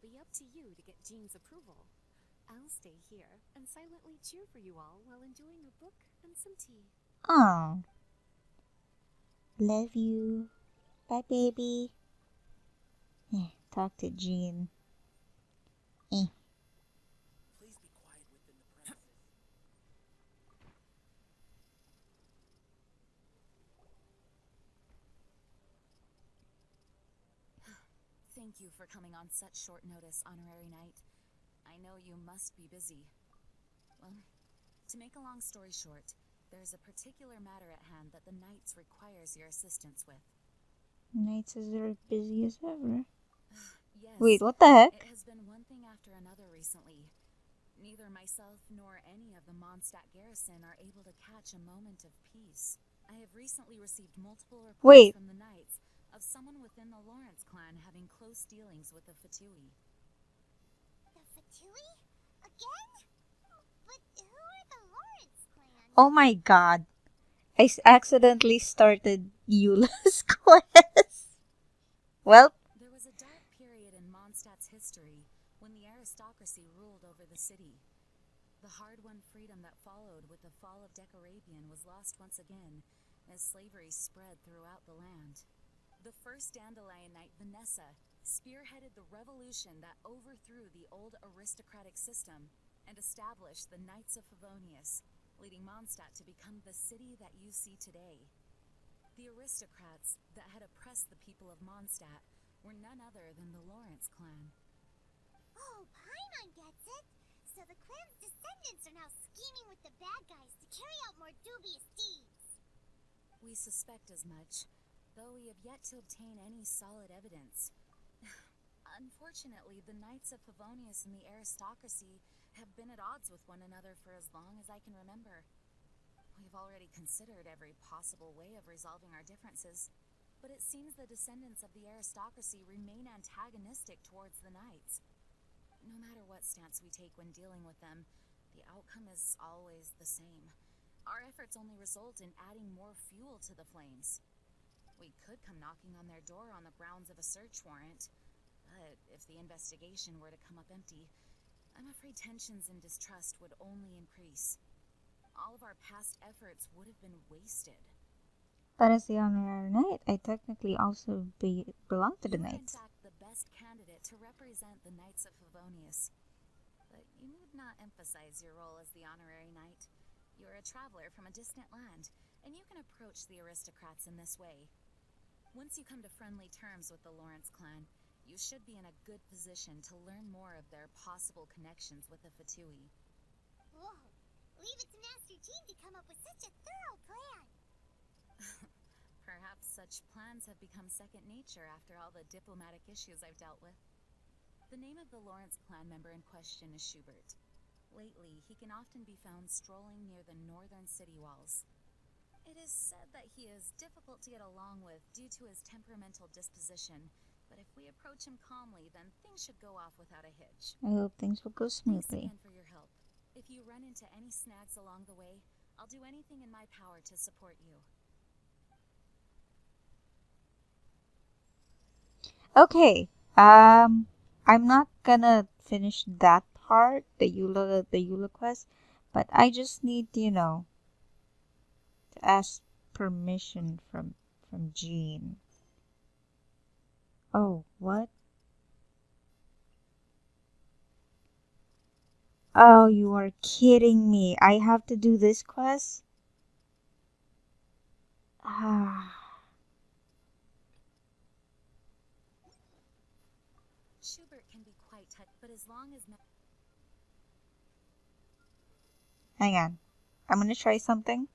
be up to you to get Jean's approval. I'll stay here and silently cheer for you all while enjoying a book and some tea. Oh, love you. Bye, baby. Talk to Jean. Please be quiet within the premises. Thank you for coming on such short notice, Honorary Knight. I know you must be busy. Well, to make a long story short, there's a particular matter at hand that the Knights requires your assistance with. Knights are busy as ever. Yes. Wait, what the heck? It has been one thing after another recently. Neither myself nor any of the Mondstadt garrison are able to catch a moment of peace. I have recently received multiple reports from the Knights of someone within the Lawrence clan having close dealings with the Fatui. The Fatui? Again? But who are the Lawrence clan? Oh my god. I accidentally started Eula's quest. Well, there was a dark period in Mondstadt's history when the aristocracy ruled over the city. The hard-won freedom that followed with the fall of Decorabian was lost once again as slavery spread throughout the land. The first Dandelion Knight, Vanessa, spearheaded the revolution that overthrew the old aristocratic system and established the Knights of Favonius, leading Mondstadt to become the city that you see today. The aristocrats that had oppressed the people of Mondstadt were none other than the Lawrence clan. Oh, Paimon gets it! So the clan's descendants are now scheming with the bad guys to carry out more dubious deeds. We suspect as much, though we have yet to obtain any solid evidence. Unfortunately, the Knights of Favonius and the aristocracy have been at odds with one another for as long as I can remember. We've already considered every possible way of resolving our differences, but it seems the descendants of the aristocracy remain antagonistic towards the Knights. No matter what stance we take when dealing with them, the outcome is always the same. Our efforts only result in adding more fuel to the flames. We could come knocking on their door on the grounds of a search warrant, but if the investigation were to come up empty, I'm afraid tensions and distrust would only increase. All of our past efforts would have been wasted. But as the Honorary Knight, I technically also belong to the You are Knights. in fact the best candidate to represent the Knights of Favonius. But you need not emphasize your role as the Honorary Knight. You're a traveler from a distant land, and you can approach the aristocrats in this way. Once you come to friendly terms with the Lawrence clan, you should be in a good position to learn more of their possible connections with the Fatui. Whoa! Leave it to Master Jean to come up with such a thorough plan! Perhaps such plans have become second nature after all the diplomatic issues I've dealt with. The name of the Lawrence clan member in question is Schubert. Lately, he can often be found strolling near the northern city walls. It is said that he is difficult to get along with due to his temperamental disposition, but if we approach him calmly, then things should go off without a hitch. I hope things will go Thanks smoothly. again for your help. If you run into any snags along the way, I'll do anything in my power to support you. Okay. I'm not gonna finish that part, the Eula quest, but I just need, to ask permission from Jean. Oh, what? Oh, you are kidding me. I have to do this quest? Ah. Schubert can be quite tight, but as long as... Hang on. I'm gonna try something.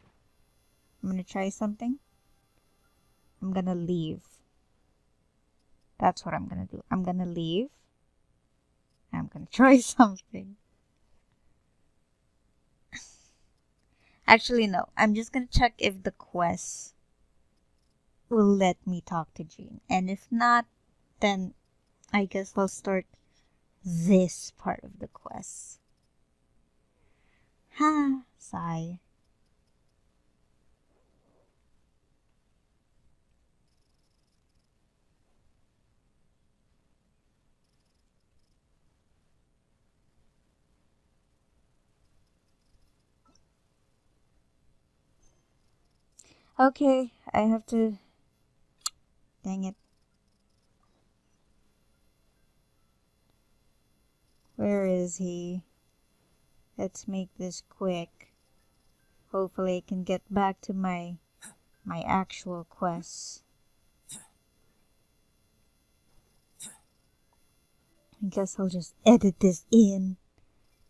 I'm gonna leave. That's what I'm gonna do. I'm gonna leave. I'm gonna try something. Actually, no. I'm just gonna check if the quest will let me talk to Jean. And if not, then I guess I'll start this part of the quest. Ha, sigh. Okay, I have to... Dang it. Where is he? Let's make this quick. Hopefully I can get back to my actual quest. I guess I'll just edit this in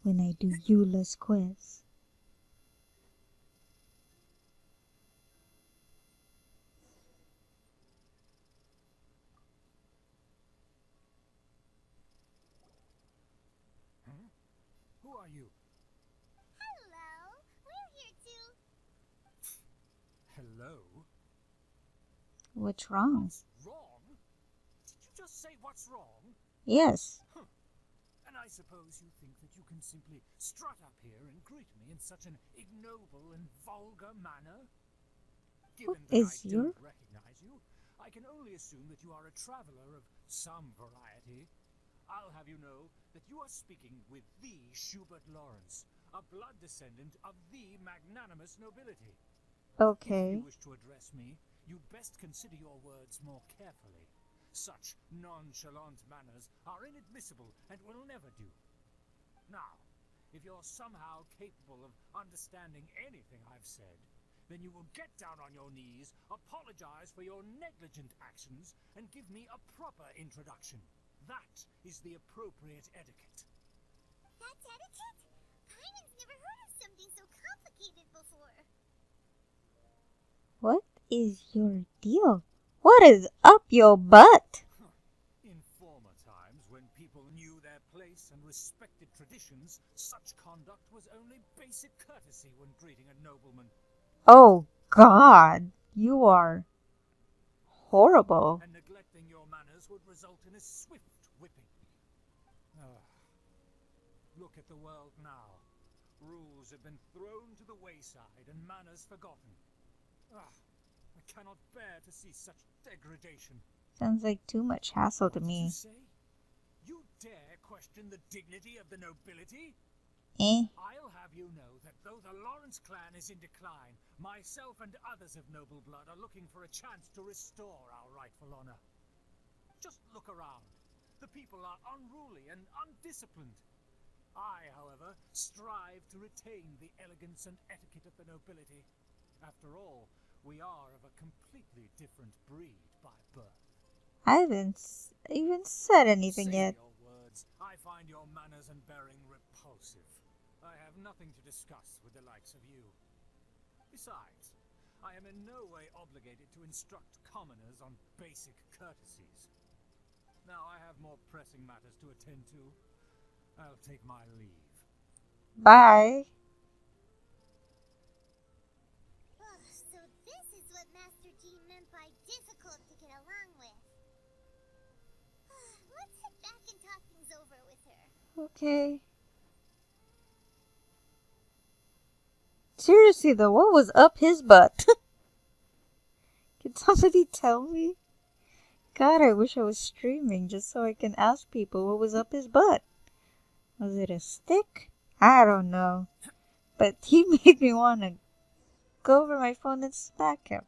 when I do Eula's quest. Who are you? Hello, we're here to... Hello? What's wrong? What's wrong? Did you just say what's wrong? Yes. And I suppose you think that you can simply strut up here and greet me in such an ignoble and vulgar manner? Given that is I your- don't recognize you, I can only assume that you are a traveler of some variety. I'll have you know that you are speaking with the Schubert Lawrence, a blood descendant of the magnanimous nobility. If Okay. you wish to address me, you best consider your words more carefully. Such nonchalant manners are inadmissible and will never do. Now, if you're somehow capable of understanding anything I've said, then you will get down on your knees, apologize for your negligent actions, and give me a proper introduction. That is the appropriate etiquette. That's etiquette? Paimon's never heard of something so complicated before. What is your deal? What is up your butt? In former times, when people knew their place and respected traditions, such conduct was only basic courtesy when greeting a nobleman. Oh God, you are horrible. And neglecting your manners would result in a swift whipping. Look at the world now. Rules have been thrown to the wayside and manners forgotten. I cannot bear to see such degradation. Sounds like too much hassle to What did you me. say? You dare question the dignity of the nobility? Eh? I'll have you know that though the Lawrence clan is in decline, myself and others of noble blood are looking for a chance to restore our rightful honor. Just look around. The people are unruly and undisciplined. I, however, strive to retain the elegance and etiquette of the nobility. After all, we are of a completely different breed by birth. I haven't even said anything Say yet. your words. I find your manners and bearing repulsive. I have nothing to discuss with the likes of you. Besides, I am in no way obligated to instruct commoners on basic courtesies. Now I have more pressing matters to attend to. I'll take my leave. Bye. So this is what Master Jean meant by difficult to get along with. Let's head back and talk things over with her. Okay. Seriously though, what was up his butt? Can somebody tell me? God, I wish I was streaming just so I can ask people what was up his butt. Was it a stick? I don't know. But he made me want to go over my phone and smack him.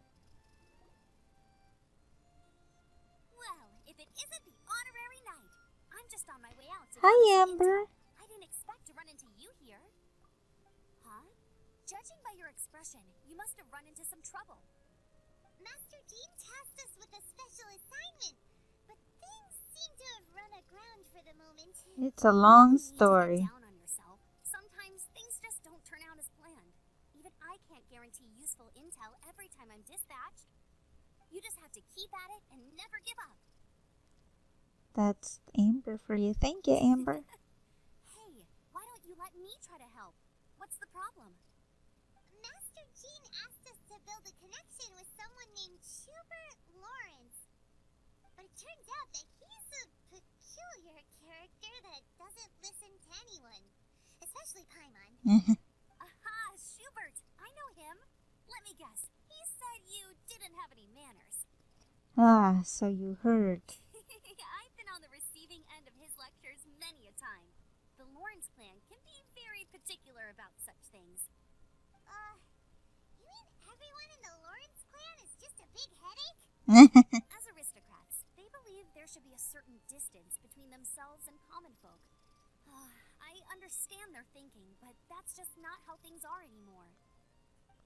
Well, if it isn't the honorary knight, I'm just on my way out. To Hi, gather some Amber. intel. I didn't expect to run into you here. Huh? Judging by your expression, you must have run into some trouble. Master Jean tasked us with a special assignment, but things seem to have run aground for the moment. It's a long No need to get story. down on yourself. Sometimes things just don't turn out as planned. Even I can't guarantee useful intel every time I'm dispatched. You just have to keep at it and never give up. That's Amber for you. Thank you, Amber. Hey, why don't you let me try to help? What's the problem? Master Jean asked us to build a connection with someone named Schubert Lawrence. But it turns out that he's a peculiar character that doesn't listen to anyone, especially Paimon. Aha, Schubert! I know him. Let me guess. He said you didn't have any manners. So you heard. I've been on the receiving end of his lectures many a time. The Lawrence clan can be very particular about such things. You mean everyone in the Lawrence clan big headache? As aristocrats, they believe there should be a certain distance between themselves and common folk. I understand their thinking, but that's just not how things are anymore.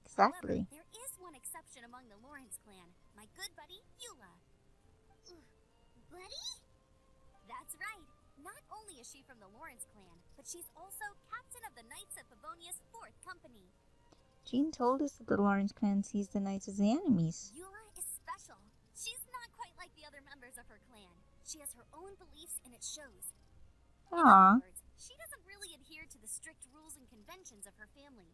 Exactly. However, there is one exception among the Lawrence clan, my good buddy, Eula. Buddy? That's right. Not only is she from the Lawrence clan, but she's also captain of the Knights of Favonia's 4th Company. Jean told us that the Lawrence clan sees the knights as the enemies. Eula is special. She's not quite like the other members of her clan. She has her own beliefs and it shows. In Aww. other words, she doesn't really adhere to the strict rules and conventions of her family.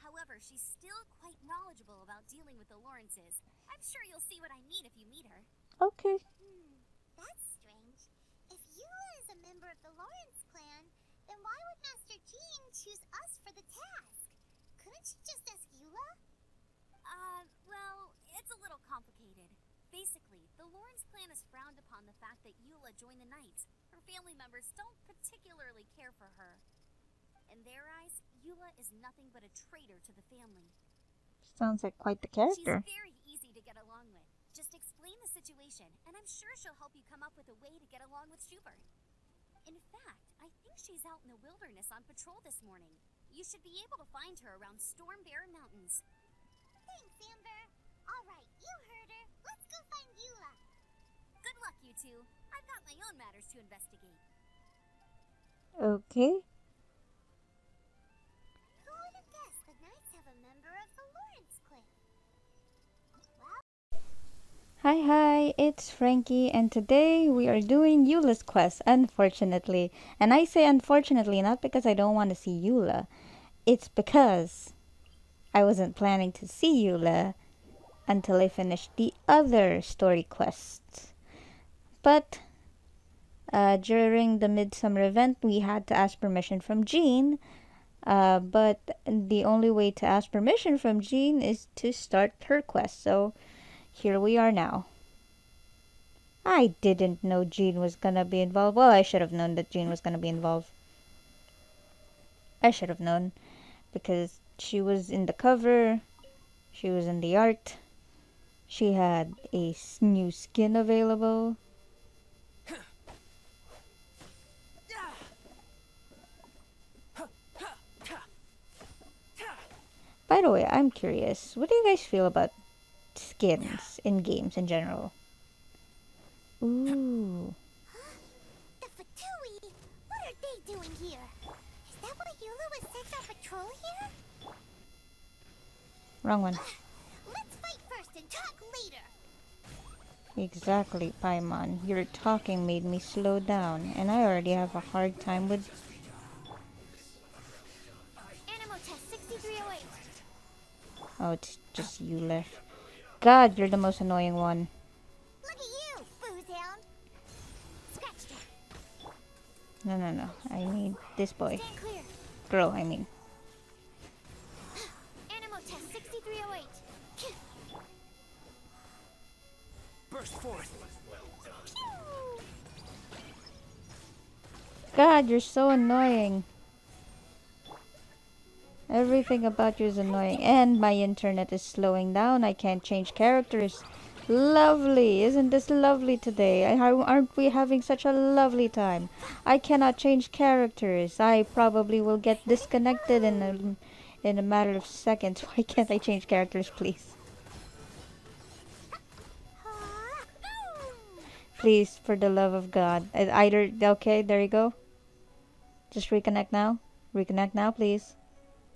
However, she's still quite knowledgeable about dealing with the Lawrences. I'm sure you'll see what I mean if you meet her. Okay. That's strange. If Eula is a member of the Lawrence clan, then why would Master Jean choose us for the task? Couldn't she just ask Eula? Well, it's a little complicated. Basically, the Lawrence clan is frowned upon the fact that Eula joined the Knights. Her family members don't particularly care for her. In their eyes, Eula is nothing but a traitor to the family. Sounds like quite the She's character. very easy to get along with. Just explain the situation, and I'm sure she'll help you come up with a way to get along with Schubert. In fact, I think she's out in the wilderness on patrol this morning. You should be able to find her around Stormbear Mountains. Thanks, Amber. All right, you heard her. Let's go find Eula. Good luck, you two. I've got my own matters to investigate. Okay. Who would have guessed the Knights have a member of the Lawrence clan? Well, Hi, it's Frankie, and today we are doing Eula's quest, unfortunately. And I say unfortunately not because I don't want to see Eula. It's because I wasn't planning to see Eula until I finished the other story quests. But during the Midsummer event, we had to ask permission from Jean. But the only way to ask permission from Jean is to start her quest. So here we are now. I didn't know Jean was gonna be involved. Well, I should have known that Jean was gonna be involved. I should have known because she was in the cover, she was in the art, she had a new skin available. By the way, I'm curious, what do you guys feel about skins in games in general? Ooh. the Fatui! What are they doing here? Is that why Eula was sent on patrol here? Wrong one. Let's fight first and talk later. Exactly, Paimon. Your talking made me slow down, and I already have a hard time with... Animal test 6308. Oh, it's just you left. God, you're the most annoying one. Look at you, Boozehound. Scratch that. No. I need this boy. Stand clear. Girl, I mean. Animal test 6308. Burst forth. God, you're so annoying. Everything about you is annoying. And my internet is slowing down. I can't change characters. Lovely. Isn't this lovely today? Aren't we having such a lovely time? I cannot change characters. I probably will get disconnected in a matter of seconds. Why can't I change characters, please? Please, for the love of God. Either, okay, there you go. Just reconnect now. Reconnect now, please.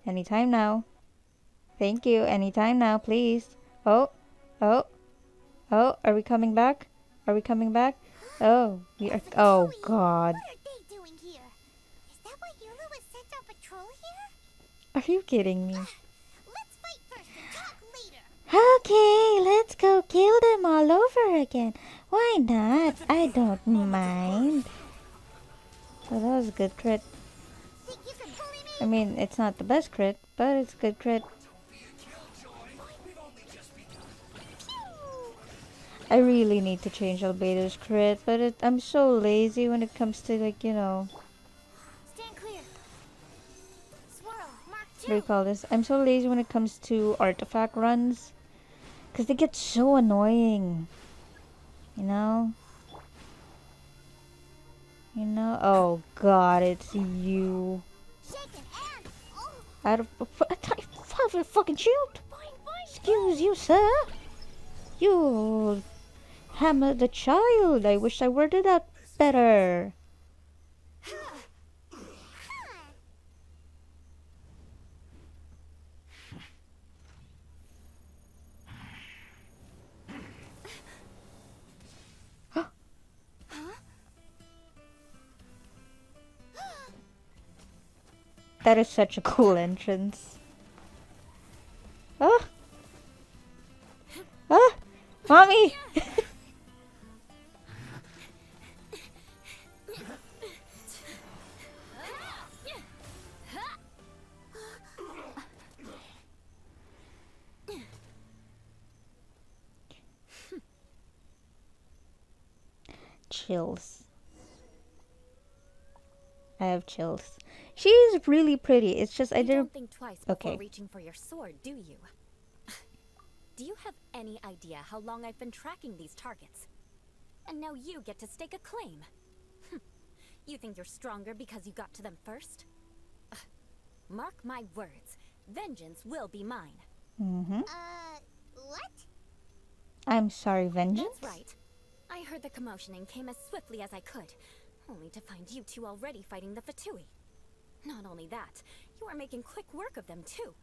Anytime now. Thank you. Anytime now, please. Oh, are we coming back? Are we coming back? Oh, we are. Oh, God. What are they doing here? Is that why Eula was sent on patrol here? Are you kidding me? Let's fight first and talk later. Okay, let's go kill them all over again. Why not? I don't mind. Oh, that was a good crit. Think you can bully me? I mean, it's not the best crit, but it's a good crit. I really need to change Albedo's crit, but I'm so lazy when it comes to, like, you know, Stand clear. Swirl, mark what do you call this? I'm so lazy when it comes to artifact runs. Because they get so annoying. You know? You know? Oh god, it's you. Shaken and oh, Out of a fucking shield. Excuse you, sir. You hammered the child. I wish I worded that better. That is such a cool entrance. Ah! Ah! Mommy! Chills. I have chills. She's really pretty. It's just I You didn't. don't think twice before Okay. reaching for your sword, do you? Do you have any idea how long I've been tracking these targets? And now you get to stake a claim. You think you're stronger because you got to them first? Mark my words, vengeance will be mine. Mm-hmm. what? I'm sorry, vengeance. That's right. I heard the commotion and came as swiftly as I could, only to find you two already fighting the Fatui. Not only that, you are making quick work of them too.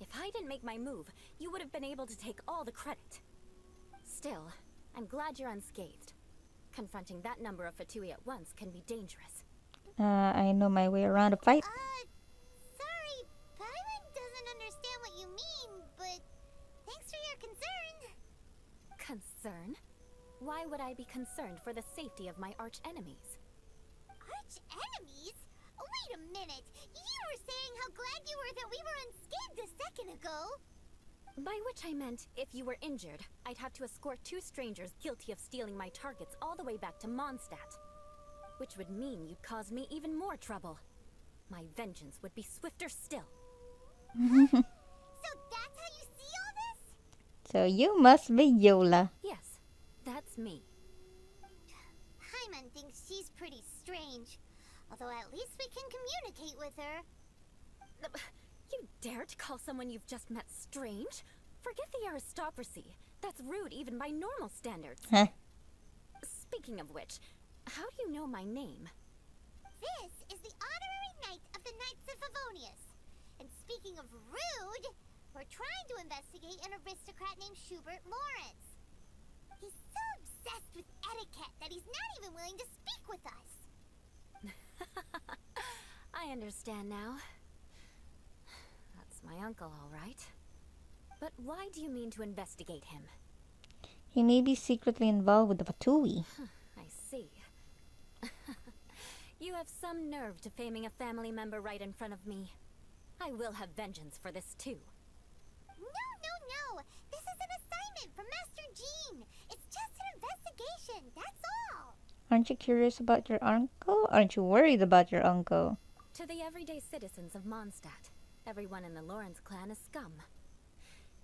If I didn't make my move, you would have been able to take all the credit. Still, I'm glad you're unscathed. Confronting that number of Fatui at once can be dangerous. I know my way around a fight. Sorry, Paimon doesn't understand what you mean, but thanks for your concern. Concern? Why would I be concerned for the safety of my arch enemies? Arch enemies? Oh, wait a minute. You were saying how glad you were that we were unscathed a second ago. By which I meant, if you were injured, I'd have to escort two strangers guilty of stealing my targets all the way back to Mondstadt. Which would mean you'd cause me even more trouble. My vengeance would be swifter still. So that's how you see all this? So you must be Yola. Yes, that's me. Paimon thinks she's pretty strange. Although at least we can communicate with her. You dare to call someone you've just met strange? Forget the aristocracy. That's rude even by normal standards. Huh? Speaking of which, how do you know my name? This is the honorary knight of the Knights of Favonius. And speaking of rude, we're trying to investigate an aristocrat named Schubert Lawrence. He's so obsessed with etiquette that he's not even willing to speak with us. I understand now. That's my uncle, all right. But why do you mean to investigate him? He may be secretly involved with the Fatui. I see. You have some nerve to faming a family member right in front of me. I will have vengeance for this too. No. This is an assignment from Master Jean. It's just an investigation, that's all. Aren't you curious about your uncle? Aren't you worried about your uncle? To the everyday citizens of Mondstadt, everyone in the Lawrence clan is scum.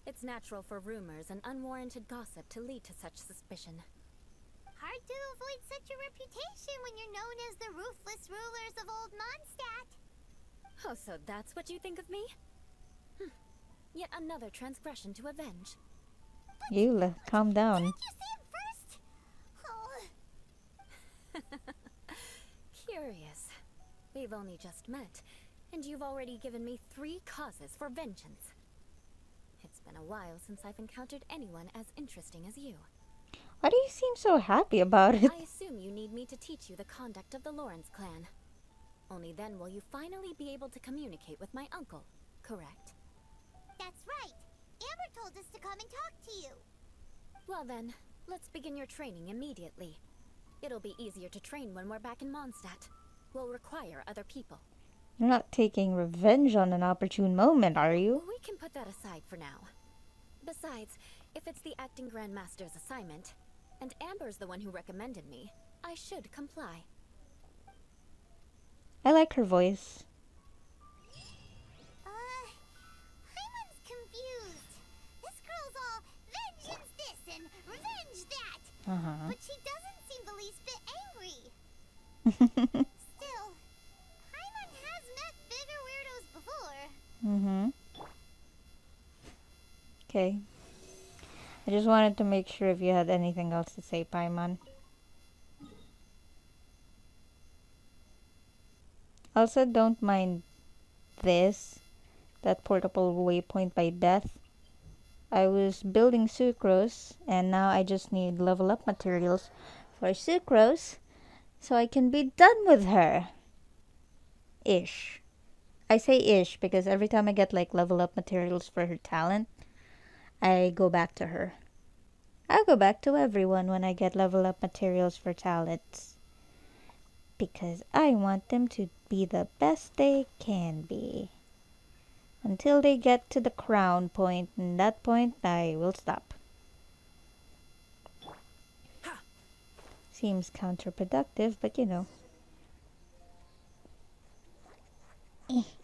It's natural for rumors and unwarranted gossip to lead to such suspicion. Hard to avoid such a reputation when you're known as the ruthless rulers of Old Mondstadt. Oh, so that's what you think of me? Yet another transgression to avenge. Yola, calm down. Didn't you say it first? Oh, Curious. We've only just met, and you've already given me 3 causes for vengeance. It's been a while since I've encountered anyone as interesting as you. Why do you seem so happy about it? I assume you need me to teach you the conduct of the Lawrence clan. Only then will you finally be able to communicate with my uncle, correct? that's right. Amber told us to come and talk to you. Well then, let's begin your training immediately. It'll be easier to train when we're back in Mondstadt. We'll require other people. You're not taking revenge on an opportune moment, are you? We can put that aside for now. Besides, if it's the acting Grandmaster's assignment, and Amber's the one who recommended me, I should comply. I like her voice. Paimon's confused. This girl's all but she doesn't seem the least bit angry. Still, Paimon has met bigger weirdos before. Okay. I just wanted to make sure if you had anything else to say, Paimon. Also, don't mind this. That portable waypoint by Death. I was building Sucrose, and now I just need level up materials for Sucrose, so I can be done with her. Ish. I say ish because every time I get like level up materials for her talent, I go back to her. I go back to everyone when I get level up materials for talents. Because I want them to be the best they can be. Until they get to the crown point, and that point I will stop. Seems counterproductive, but you know.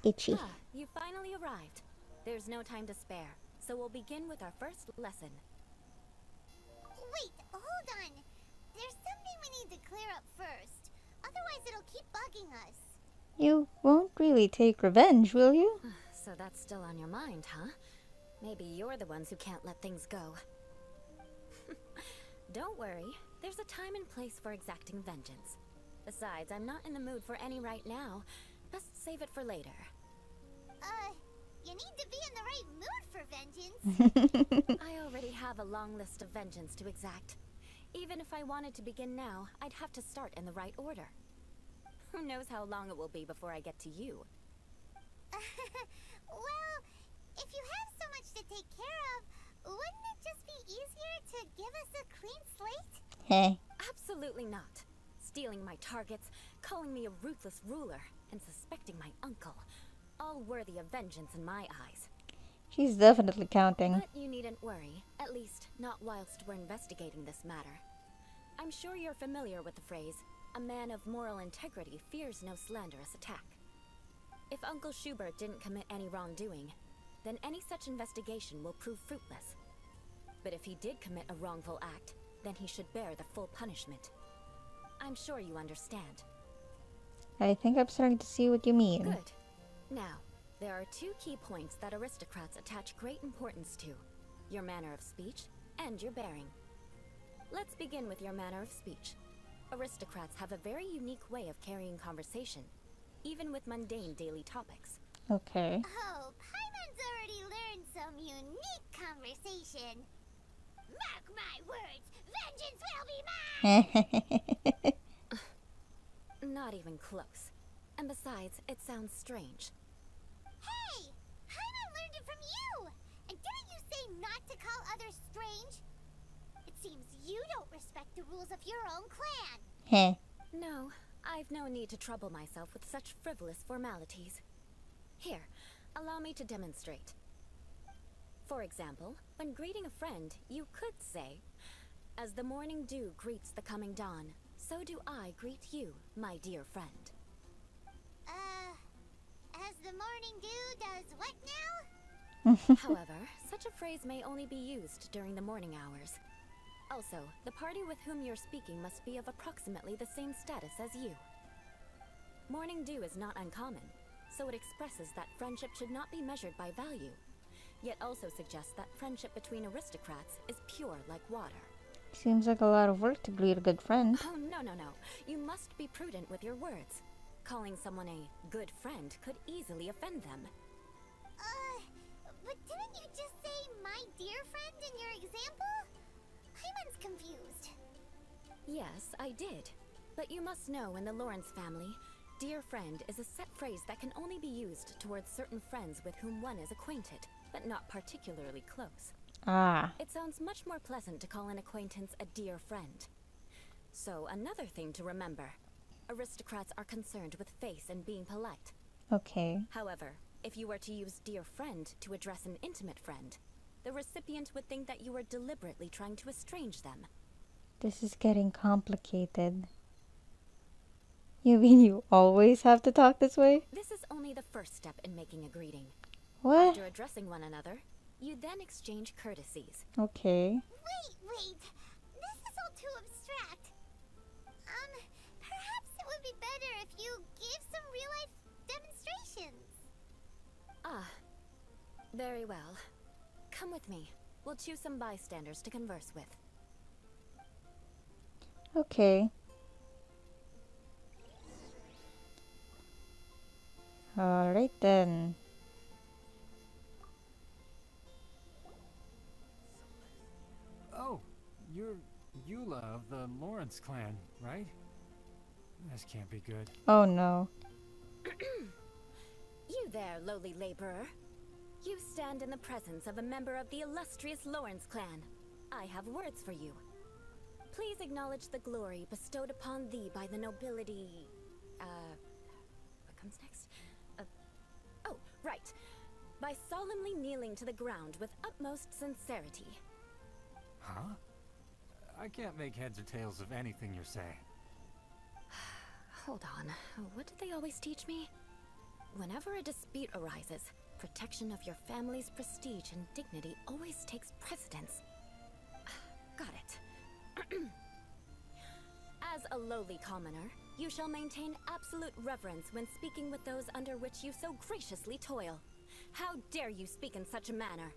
Itchy. Ah, you finally arrived. There's no time to spare, so we'll begin with our first lesson. Wait, hold on. There's something we need to clear up first. Otherwise it'll keep bugging us. You won't really take revenge, will you? So that's still on your mind, huh? Maybe you're the ones who can't let things go. Don't worry, there's a time and place for exacting vengeance. Besides, I'm not in the mood for any right now. Best save it for later. You need to be in the right mood for vengeance. I already have a long list of vengeance to exact. Even if I wanted to begin now, I'd have to start in the right order. Who knows how long it will be before I get to you? Well, if you have so much to take care of, wouldn't it just be easier to give us a clean slate? Heh. Absolutely not. Stealing my targets, calling me a ruthless ruler, and suspecting my uncle. All worthy of vengeance in my eyes. She's definitely counting. But you needn't worry, at least not whilst we're investigating this matter. I'm sure you're familiar with the phrase, a man of moral integrity fears no slanderous attack. If Uncle Schubert didn't commit any wrongdoing, then any such investigation will prove fruitless. But if he did commit a wrongful act, then he should bear the full punishment. I'm sure you understand. I think I'm starting to see what you mean. Good. Now, there are two key points that aristocrats attach great importance to. Your manner of speech and your bearing. Let's begin with your manner of speech. Aristocrats have a very unique way of carrying conversation, even with mundane daily topics. Okay. Oh, Paimon's already learned some unique conversation. Mark my words, vengeance will be mine! Not even close. And besides, it sounds strange. Hey! Paimon learned it from you! And didn't you say not to call others strange? It seems you don't respect the rules of your own clan. Heh. No, I've no need to trouble myself with such frivolous formalities. Here, allow me to demonstrate. For example, when greeting a friend, you could say, "As the morning dew greets the coming dawn, so do I greet you, my dear friend." As the morning dew does what now? However, such a phrase may only be used during the morning hours. Also, the party with whom you're speaking must be of approximately the same status as you. Morning dew is not uncommon, so it expresses that friendship should not be measured by value, yet also suggests that friendship between aristocrats is pure like water. Seems like a lot of work to greet a good friend. Oh, no. You must be prudent with your words. Calling someone a good friend could easily offend them. But didn't you just say my dear friend in your example? Paimon's confused. Yes, I did. But you must know in the Lawrence family, dear friend is a set phrase that can only be used towards certain friends with whom one is acquainted, but not particularly close. Ah. It sounds much more pleasant to call an acquaintance a dear friend. So, another thing to remember. Aristocrats are concerned with face and being polite. Okay. However, if you were to use dear friend to address an intimate friend, the recipient would think that you were deliberately trying to estrange them. This is getting complicated. You mean you always have to talk this way? This is only the first step in making a greeting. What? After addressing one another, you then exchange courtesies. Okay. Wait! This is all too abstract. Perhaps it would be better if you gave some real-life demonstrations. Ah, very well. Come with me. We'll choose some bystanders to converse with. Okay. Alright then. Oh, you're Eula of the Lawrence clan, right? This can't be good. Oh no. You there, lowly laborer. You stand in the presence of a member of the illustrious Lawrence clan. I have words for you. Please acknowledge the glory bestowed upon thee by the nobility... what comes next? Oh, right. By solemnly kneeling to the ground with utmost sincerity. Huh? I can't make heads or tails of anything you're saying. Hold on. What did they always teach me? Whenever a dispute arises, protection of your family's prestige and dignity always takes precedence. Got it. As a lowly commoner, you shall maintain absolute reverence when speaking with those under which you so graciously toil. How dare you speak in such a manner?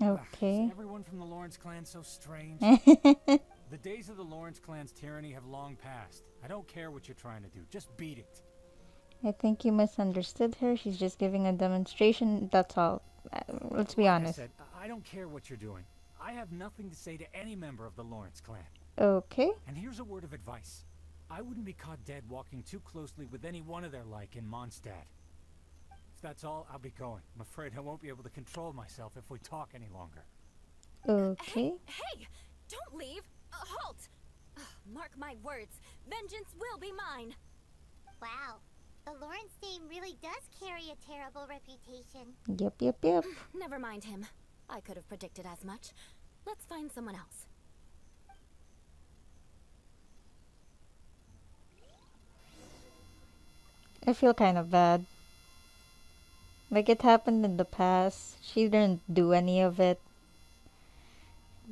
Okay. Is everyone from the Lawrence clan so strange? The days of the Lawrence clan's tyranny have long passed. I don't care what you're trying to do. Just beat it. I think you misunderstood her. She's just giving a demonstration. That's all. Let's be honest. I said, I don't care what you're doing. I have nothing to say to any member of the Lawrence clan. Okay. And here's a word of advice. I wouldn't be caught dead walking too closely with any one of their like in Mondstadt. If that's all, I'll be going. I'm afraid I won't be able to control myself if we talk any longer. Okay. Hey! Don't leave! Halt! Mark my words. Vengeance will be mine. Wow, the Lawrence name really does carry a terrible reputation. Yep. Never mind him. I could have predicted as much. Let's find someone else. I feel kind of bad. Like, it happened in the past. She didn't do any of it.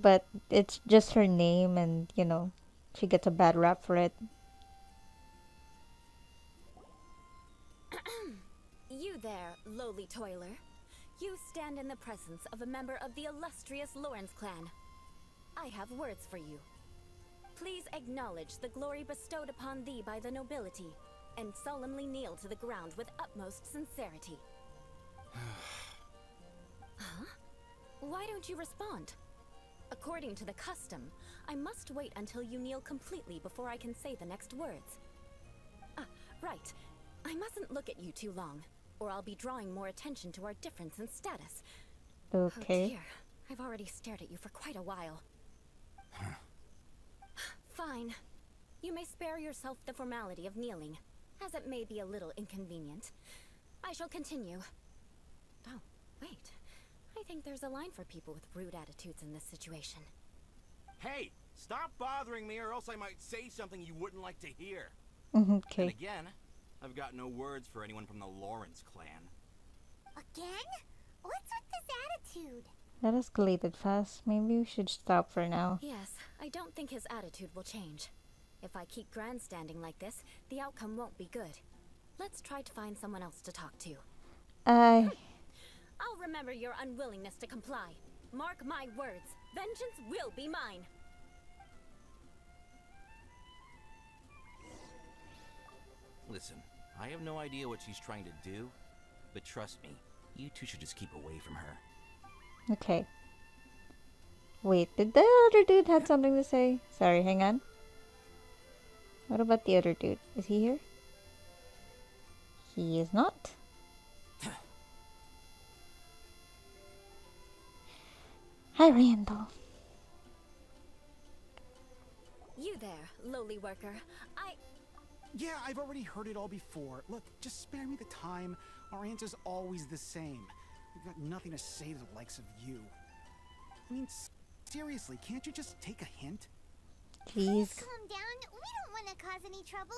But it's just her name, and, you know, she gets a bad rap for it. You there, lowly toiler. You stand in the presence of a member of the illustrious Lawrence clan. I have words for you. Please acknowledge the glory bestowed upon thee by the nobility, and solemnly kneel to the ground with utmost sincerity. Huh? Why don't you respond? According to the custom, I must wait until you kneel completely before I can say the next words. Right. I mustn't look at you too long, or I'll be drawing more attention to our difference in status. Okay. Oh dear. I've already stared at you for quite a while. Fine. You may spare yourself the formality of kneeling, as it may be a little inconvenient. I shall continue. Oh, wait. I think there's a line for people with rude attitudes in this situation. Hey, stop bothering me or else I might say something you wouldn't like to hear. Okay. And again, I've got no words for anyone from the Lawrence clan. Again? What's with this attitude? That escalated fast. Maybe we should stop for now. Yes, I don't think his attitude will change. If I keep grandstanding like this, the outcome won't be good. Let's try to find someone else to talk to. I'll remember your unwillingness to comply. Mark my words. Vengeance will be mine. Listen, I have no idea what she's trying to do, but trust me, you two should just keep away from her. Okay. Wait, did the other dude have something to say? Sorry, hang on. What about the other dude? Is he here? He is not. Hi, Randall. You there, lowly worker. Yeah, I've already heard it all before. Look, just spare me the time. Our answer's always the same. We've got nothing to say to the likes of you. I mean, seriously, can't you just take a hint? Please. Calm down. We don't want to cause any trouble.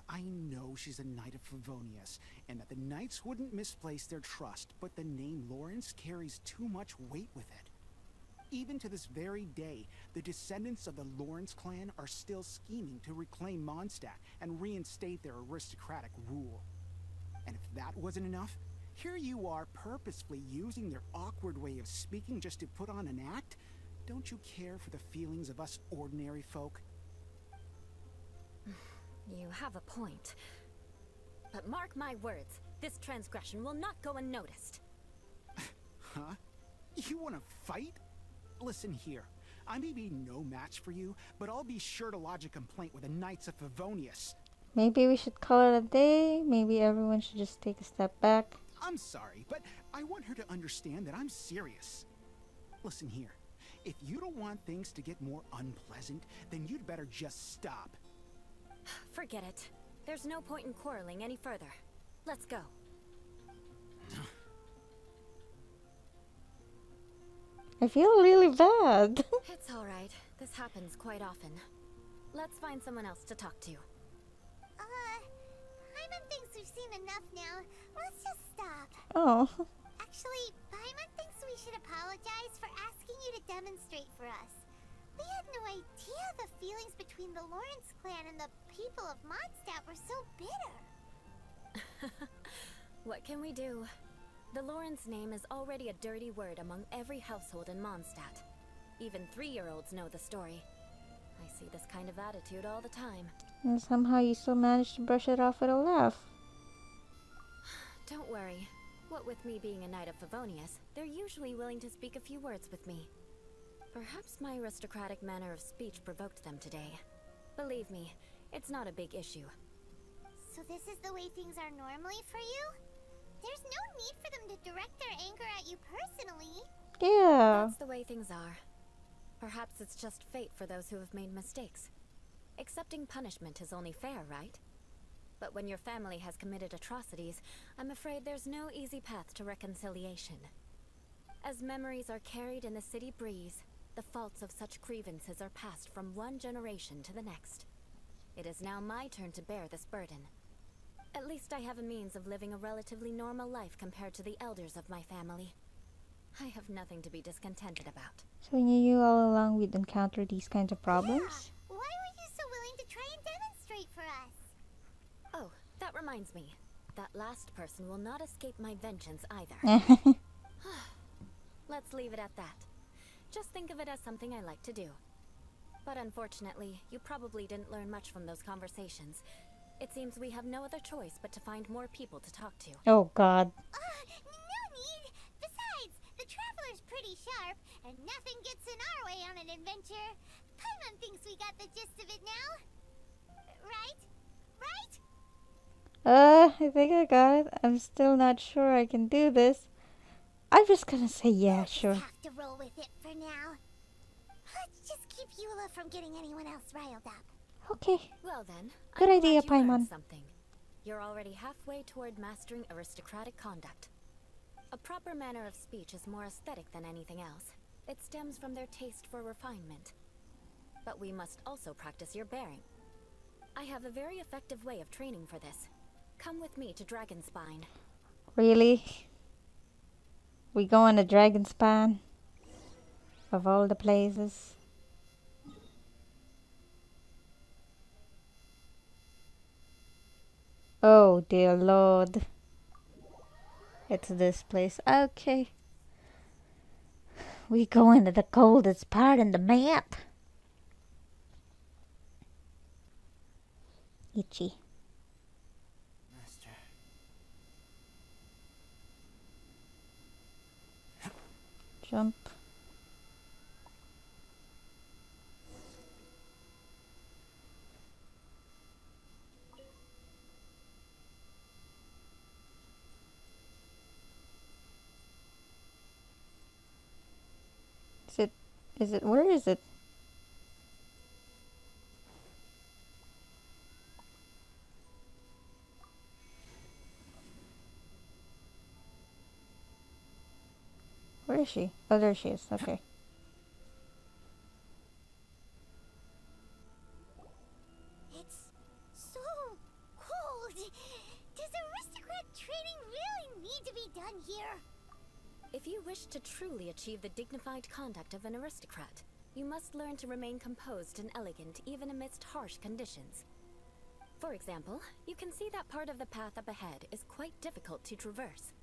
I know she's a knight of Favonius, and that the knights wouldn't misplace their trust, but the name Lawrence carries too much weight with it. Even to this very day, the descendants of the Lawrence clan are still scheming to reclaim Mondstadt and reinstate their aristocratic rule. And if that wasn't enough, here you are purposefully using their awkward way of speaking just to put on an act? Don't you care for the feelings of us ordinary folk? You have a point. But mark my words, this transgression will not go unnoticed. Huh? You want to fight? Listen here. I may be no match for you, but I'll be sure to lodge a complaint with the Knights of Favonius. Maybe we should call it a day. Maybe everyone should just take a step back. I'm sorry, but I want her to understand that I'm serious. Listen here. If you don't want things to get more unpleasant, then you'd better just stop. Forget it. There's no point in quarreling any further. Let's go. I feel really bad. It's alright. This happens quite often. Let's find someone else to talk to. Paimon thinks we've seen enough now. Let's just stop. Oh. Actually, Paimon thinks we should apologize for asking you to demonstrate for us. We had no idea the feelings between the Lawrence clan and the people of Mondstadt were so bitter. What can we do? The Lawrence name is already a dirty word among every household in Mondstadt. Even 3-year-olds know the story. I see this kind of attitude all the time. And somehow you still managed to brush it off with a laugh. Don't worry. What with me being a Knight of Favonius, they're usually willing to speak a few words with me. Perhaps my aristocratic manner of speech provoked them today. Believe me, it's not a big issue. So this is the way things are normally for you? There's no need for them to direct their anger at you personally. Yeah. That's the way things are. Perhaps it's just fate for those who have made mistakes. Accepting punishment is only fair, right? But when your family has committed atrocities, I'm afraid there's no easy path to reconciliation. As memories are carried in the city breeze, the faults of such grievances are passed from one generation to the next. It is now my turn to bear this burden. At least I have a means of living a relatively normal life compared to the elders of my family. I have nothing to be discontented about. So you knew all along we'd encounter these kinds of problems? Yeah. Why were you so willing to try and demonstrate for us? Oh, that reminds me. That last person will not escape my vengeance either. Let's leave it at that. Just think of it as something I like to do. But unfortunately, you probably didn't learn much from those conversations. It seems we have no other choice but to find more people to talk to. Oh god. No need. Besides, the Traveler's pretty sharp, and nothing gets in our way on an adventure. Paimon thinks we got the gist of it now. Right? Right? I think I got it. I'm still not sure I can do this. I'm just gonna say yeah, sure. We'll have to roll with it for now. Let's just keep Eula from getting anyone else riled up. Okay. Well then, Good I'm idea, glad you learned Paimon. something. You're already halfway toward mastering aristocratic conduct. A proper manner of speech is more aesthetic than anything else. It stems from their taste for refinement. But we must also practice your bearing. I have a very effective way of training for this. Come with me to Dragonspine. Really? We go on a Dragonspine? Of all the places? Oh dear lord. It's this place. Okay. We go into the coldest part in the map. Itchy. Master. Jump. Where is it? Where is she? Oh, there she is. Okay. It's so cold. Does aristocrat training really need to be done here? If you wish to truly achieve the dignified conduct of an aristocrat, you must learn to remain composed and elegant even amidst harsh conditions. For example, you can see that part of the path up ahead is quite difficult to traverse.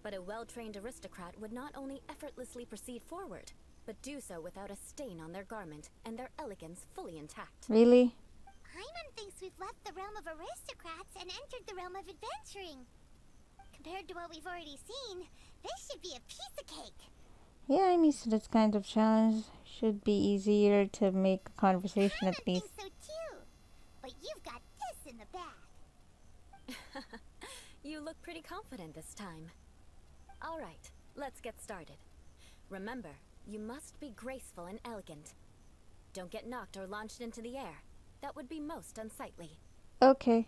But a well-trained aristocrat would not only effortlessly proceed forward, but do so without a stain on their garment and their elegance fully intact. Really? Paimon thinks we've left the realm of aristocrats and entered the realm of adventuring. Compared to what we've already seen, this should be a piece of cake. Yeah, I'm used to this kind of challenge. Should be easier to make a conversation at Paimon least. thinks so too. But you've got this in the bag. You look pretty confident this time. Alright, let's get started. Remember, you must be graceful and elegant. Don't get knocked or launched into the air. That would be most unsightly. Okay.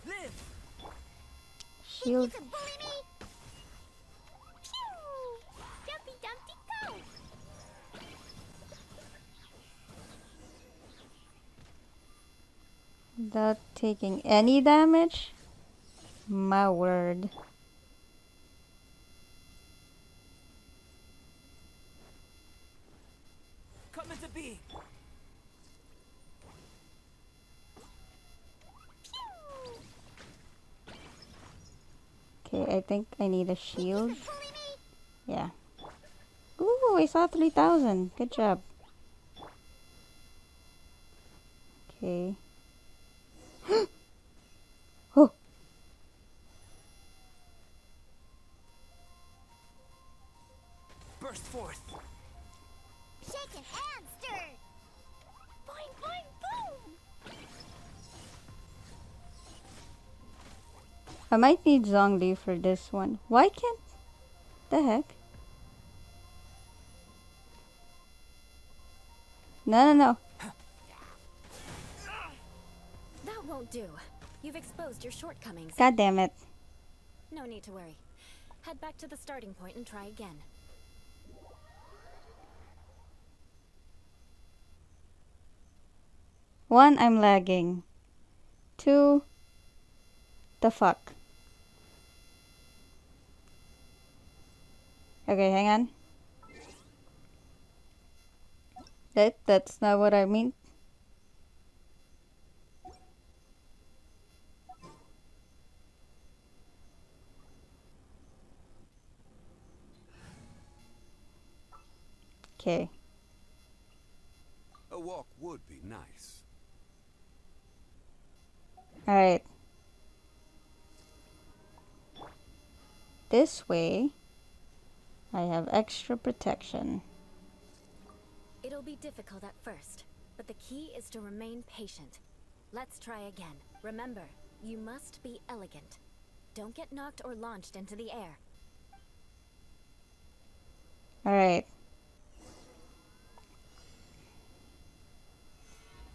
Live! Shield. You can bully me? Pew! Jumpy Dumpty go! Without taking any damage? My word. Come into being! Okay, I think I need a shield. You can bully me? Yeah. Ooh, I saw 3,000. Good job. Okay. Oh. Burst forth! Shaken and stirred! Boing, boing, boom! I might need Zhongli for this one. Why can't... The heck? No, no, no. That won't do. You've exposed your shortcomings. God damn it. No need to worry. Head back to the starting point and try again. One, I'm lagging. Two, the fuck. Okay, hang on. That's not what I mean. Okay. A walk would be nice. Alright. This way, I have extra protection. It'll be difficult at first, but the key is to remain patient. Let's try again. Remember, you must be elegant. Don't get knocked or launched into the air. Alright.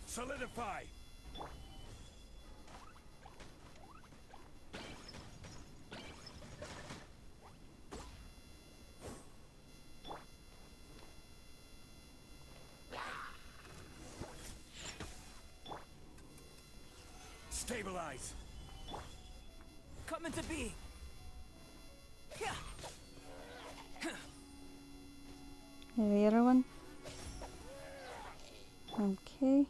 Solidify! Stabilize! Come into being! And the other one. Okay.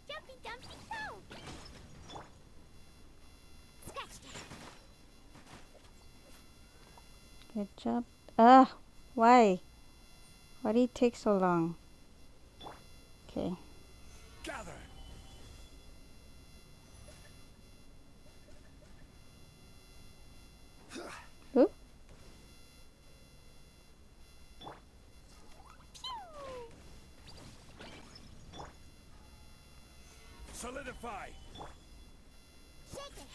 Jumpy Dumpty go! Scratch that! Good job. Ah, why? Why did it take so long? Okay. Gather! Oop. Solidify! Shaken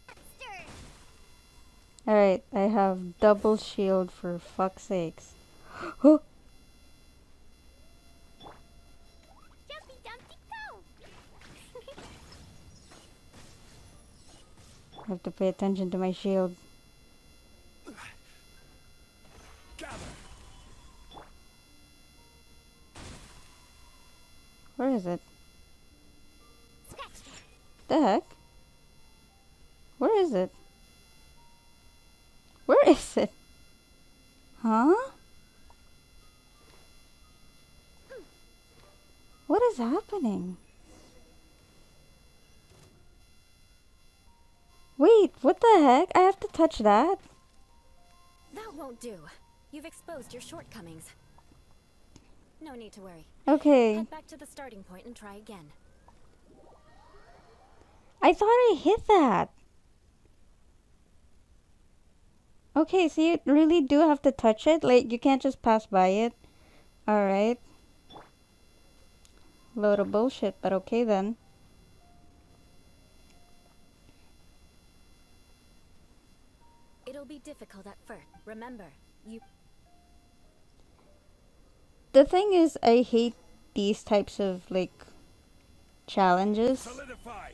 and stirred! Alright, I have double shield for fuck's sakes. Oh! Jumpy Dumpty go! I have to pay attention to my shield. heck? Where is it? Where is it? Huh? What is happening? Wait, what the heck? I have to touch that? That won't do. You've exposed your shortcomings. No need to worry. Okay. Head back to the starting point and try again. I thought I hit that. Okay, so you really do have to touch it? Like, you can't just pass by it? Alright. Load of bullshit, but okay then. It'll be difficult at first. Remember, you... The thing is, I hate these types of, like, challenges. Solidify.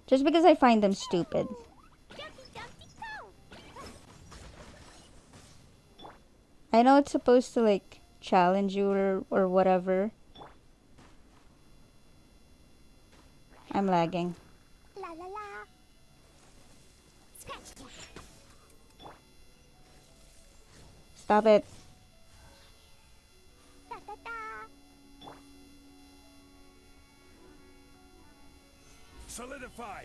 Just because I find them stupid. I know it's supposed to, like, challenge you or whatever. I'm lagging. La la la. Scratch. Stop it. Da da da. Solidify.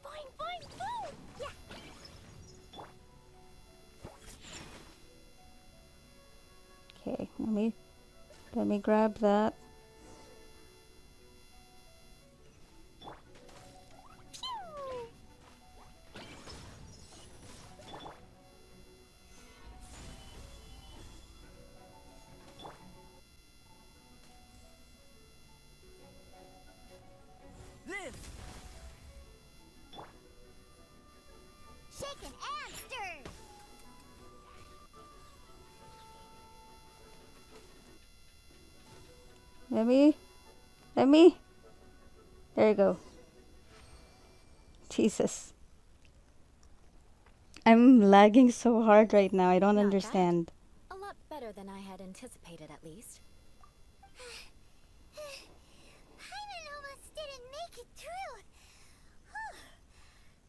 Boing boing boom. Yeah. Okay, let me grab that. Shaken and stirred. Let me. There you go. Jesus. I'm lagging so hard right now. I don't Not bad. understand. A lot better than I had anticipated, at least. Paimon almost didn't make it through. Whew.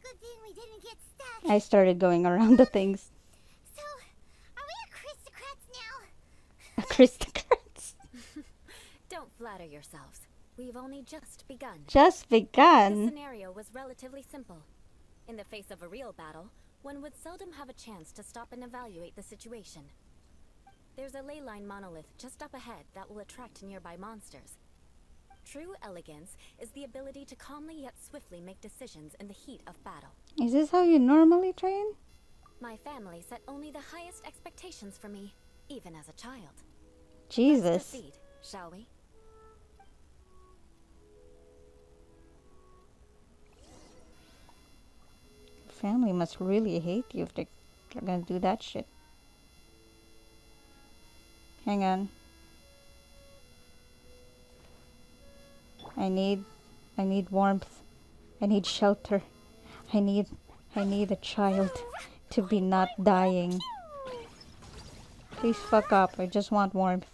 Good thing we didn't get stuck. I started going around the things. So, are we aristocrats now? Aristocrats. Don't flatter yourselves. We've only just begun. Just The begun. scenario was relatively simple. In the face of a real battle, one would seldom have a chance to stop and evaluate the situation. There's a ley line monolith just up ahead that will attract nearby monsters. True elegance is the ability to calmly yet swiftly make decisions in the heat of battle. Is this how you normally train? My family set only the highest expectations for me, even as a child. Let's Jesus. proceed, shall we? Family must really hate you if they're gonna do that shit. Hang on. I need warmth. I need shelter. I need a child to be not dying. Please fuck up. I just want warmth.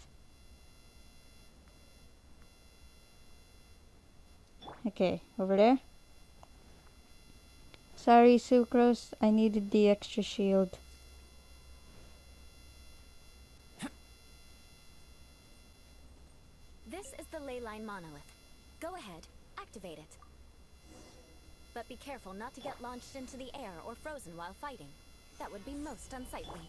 Okay, over there. Sorry, Sucrose. I needed the extra shield. This is the ley line monolith. Go ahead, activate it. But be careful not to get launched into the air or frozen while fighting. That would be most unsightly.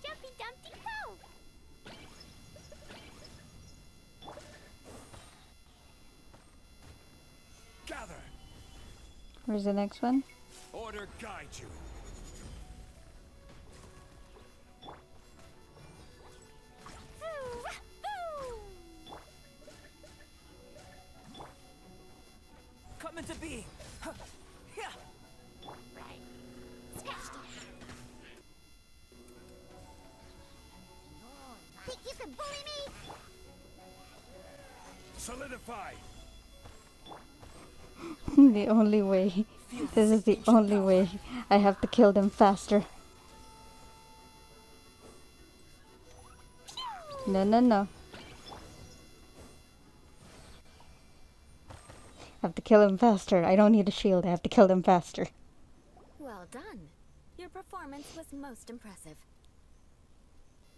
Jumpy Dumpty go! Gather. Where's the next one? Order guide you. Come into being. Huh. Yeah. Think you can bully me? Solidify! The only way. This is the only way. I have to kill them faster. No, no, no. I have to kill him faster. I don't need a shield. I have to kill them faster. Well done. Your performance was most impressive.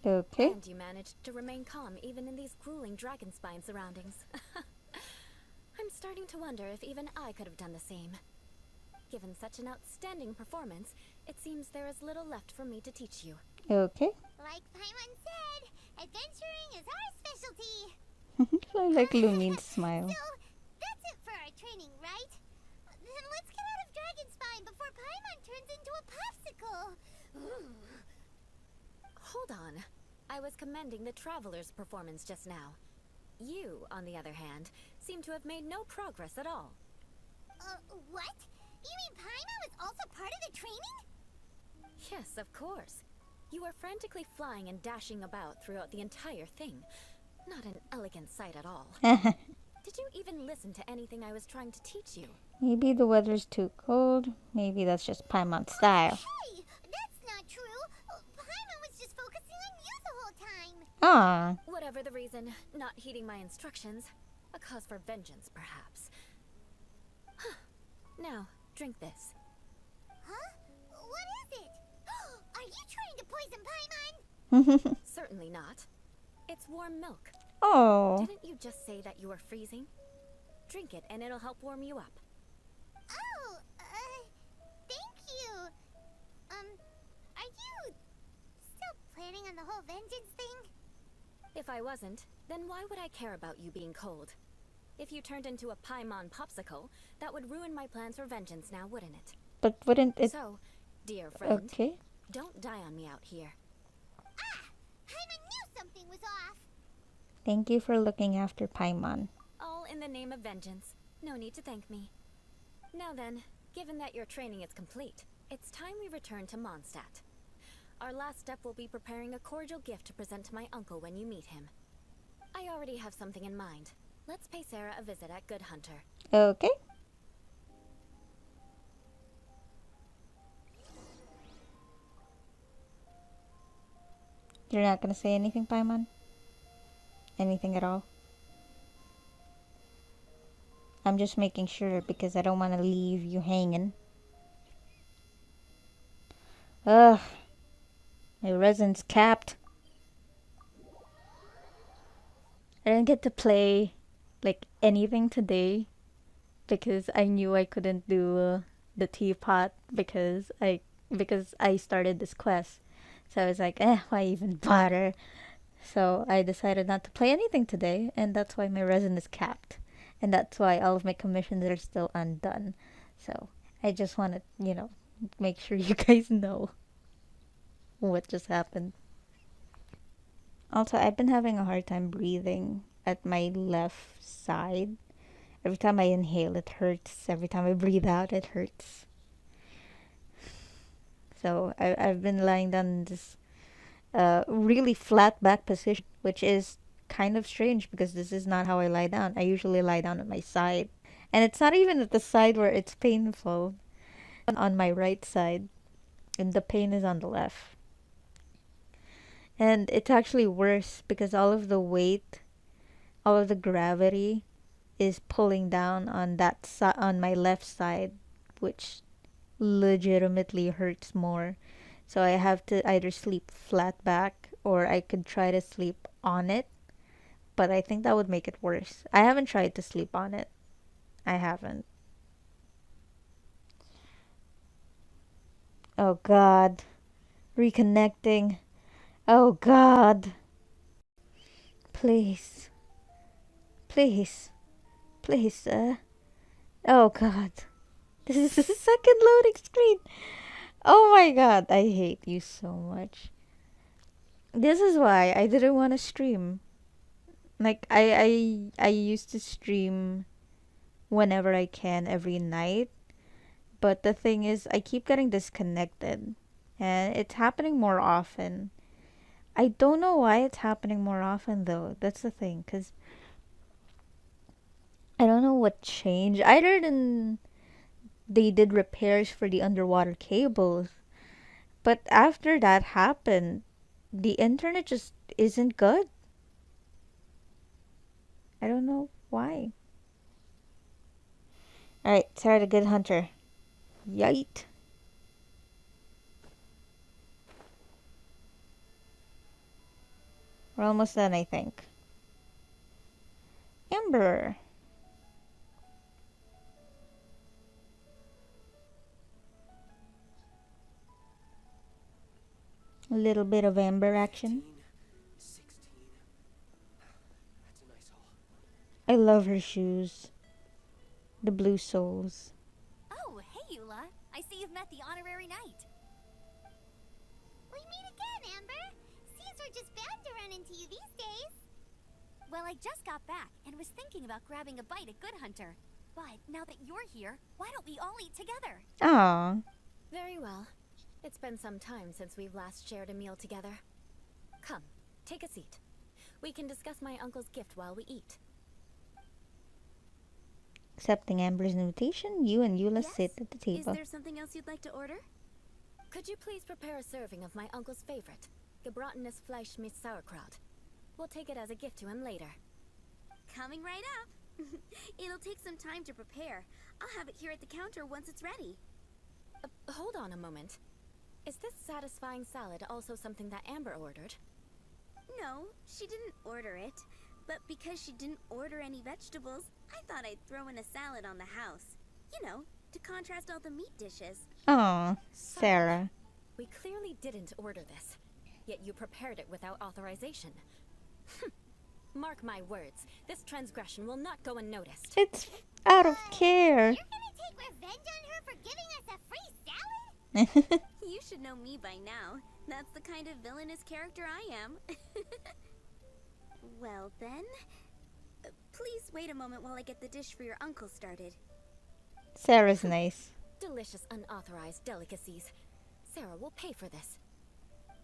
Okay. And you managed to remain calm even in these grueling dragon spine surroundings. I'm starting to wonder if even I could have done the same. Given such an outstanding performance, it seems there is little left for me to teach you. Okay. Like Paimon said, adventuring is our specialty. I like Lumine's smile. So, that's it for our training, right? Then let's get out of Dragonspine before Paimon turns into a popsicle. Ooh. Hold on. I was commending the Traveler's performance just now. You, on the other hand, seem to have made no progress at all. What? You mean Paimon was also part of the training? Yes, of course. You were frantically flying and dashing about throughout the entire thing. Not an elegant sight at all. Did you even listen to anything I was trying to teach you? Maybe the weather's too cold. Maybe that's just Paimon's style. Hey, that's not true. Paimon was just focusing on you the whole time. Ah. Whatever the reason, not heeding my instructions. A cause for vengeance, perhaps. Now, drink this. Huh? What is it? Are you trying to poison Paimon? Certainly not. It's warm milk. Oh. Didn't you just say that you were freezing? Drink it and it'll help warm you up. Oh, thank you. Are you still planning on the whole vengeance thing? If I wasn't, then why would I care about you being cold? If you turned into a Paimon popsicle, that would ruin my plans for vengeance now, wouldn't it? But wouldn't it... So, dear friend, Okay. don't die on me out here. Ah! Paimon knew something was off. Thank you for looking after Paimon. All in the name of vengeance. No need to thank me. Now then, given that your training is complete, it's time we return to Mondstadt. Our last step will be preparing a cordial gift to present to my uncle when you meet him. I already have something in mind. Let's pay Sarah a visit at Good Hunter. Okay. You're not gonna say anything, Paimon? Anything at all? I'm just making sure because I don't want to leave you hanging. Ugh. My resin's capped. I didn't get to play like anything today because I knew I couldn't do the teapot because I started this quest. So I was like, why even bother? So I decided not to play anything today, and that's why my resin is capped. And that's why all of my commissions are still undone. So I just want to, make sure you guys know what just happened. Also, I've been having a hard time breathing at my left side. Every time I inhale, it hurts. Every time I breathe out, it hurts. So I've been lying down in this really flat back position, which is kind of strange because this is not how I lie down. I usually lie down on my side. And it's not even at the side where it's painful. On my right side. And the pain is on the left. And it's actually worse because all of the weight, all of the gravity is pulling down on on my left side, which legitimately hurts more. So I have to either sleep flat back or I could try to sleep on it. But I think that would make it worse. I haven't tried to sleep on it. I haven't. Oh God. Reconnecting. Oh God. Please. Please. Please, sir. Oh God. This is the second loading screen. Oh my God. I hate you so much. This is why I didn't want to stream. Like, I used to stream whenever I can every night. But the thing is, I keep getting disconnected. And it's happening more often. I don't know why it's happening more often though. That's the thing. Because what changed. Either than they did repairs for the underwater cables, but after that happened, the internet just isn't good. I don't know why. Alright, Sarah the Good Hunter. Yite. We're almost done, I think. Amber. A little bit of Amber action. 16. That's a nice haul. I love her shoes. The blue soles. Oh, hey, Eula. I see you've met the honorary knight. We meet again, Amber. Seems we're just bound to run into you these days. Well, I just got back and was thinking about grabbing a bite at Good Hunter. But now that you're here, why don't we all eat together? Aww. Very well. It's been some time since we've last shared a meal together. Come, take a seat. We can discuss my uncle's gift while we eat. Accepting Amber's invitation, you and Eula sit at the Is table. there something else you'd like to order? Could you please prepare a serving of my uncle's favorite, gebratenes Fleisch mit Sauerkraut? We'll take it as a gift to him later. Coming right up. It'll take some time to prepare. I'll have it here at the counter once it's ready. Hold on a moment. Is this satisfying salad also something that Amber ordered? No, she didn't order it. But because she didn't order any vegetables, I thought I'd throw in a salad on the house. You know, to contrast all the meat dishes. Aw, Sarah. We clearly didn't order this, yet you prepared it without authorization. Mark my words, this transgression will not go unnoticed. It's out of care. You're gonna take revenge on her for giving us a free salad? You should know me by now. That's the kind of villainous character I am. Well then, please wait a moment while I get the dish for your uncle started. Sarah's nice. Delicious unauthorized delicacies. Sarah will pay for this.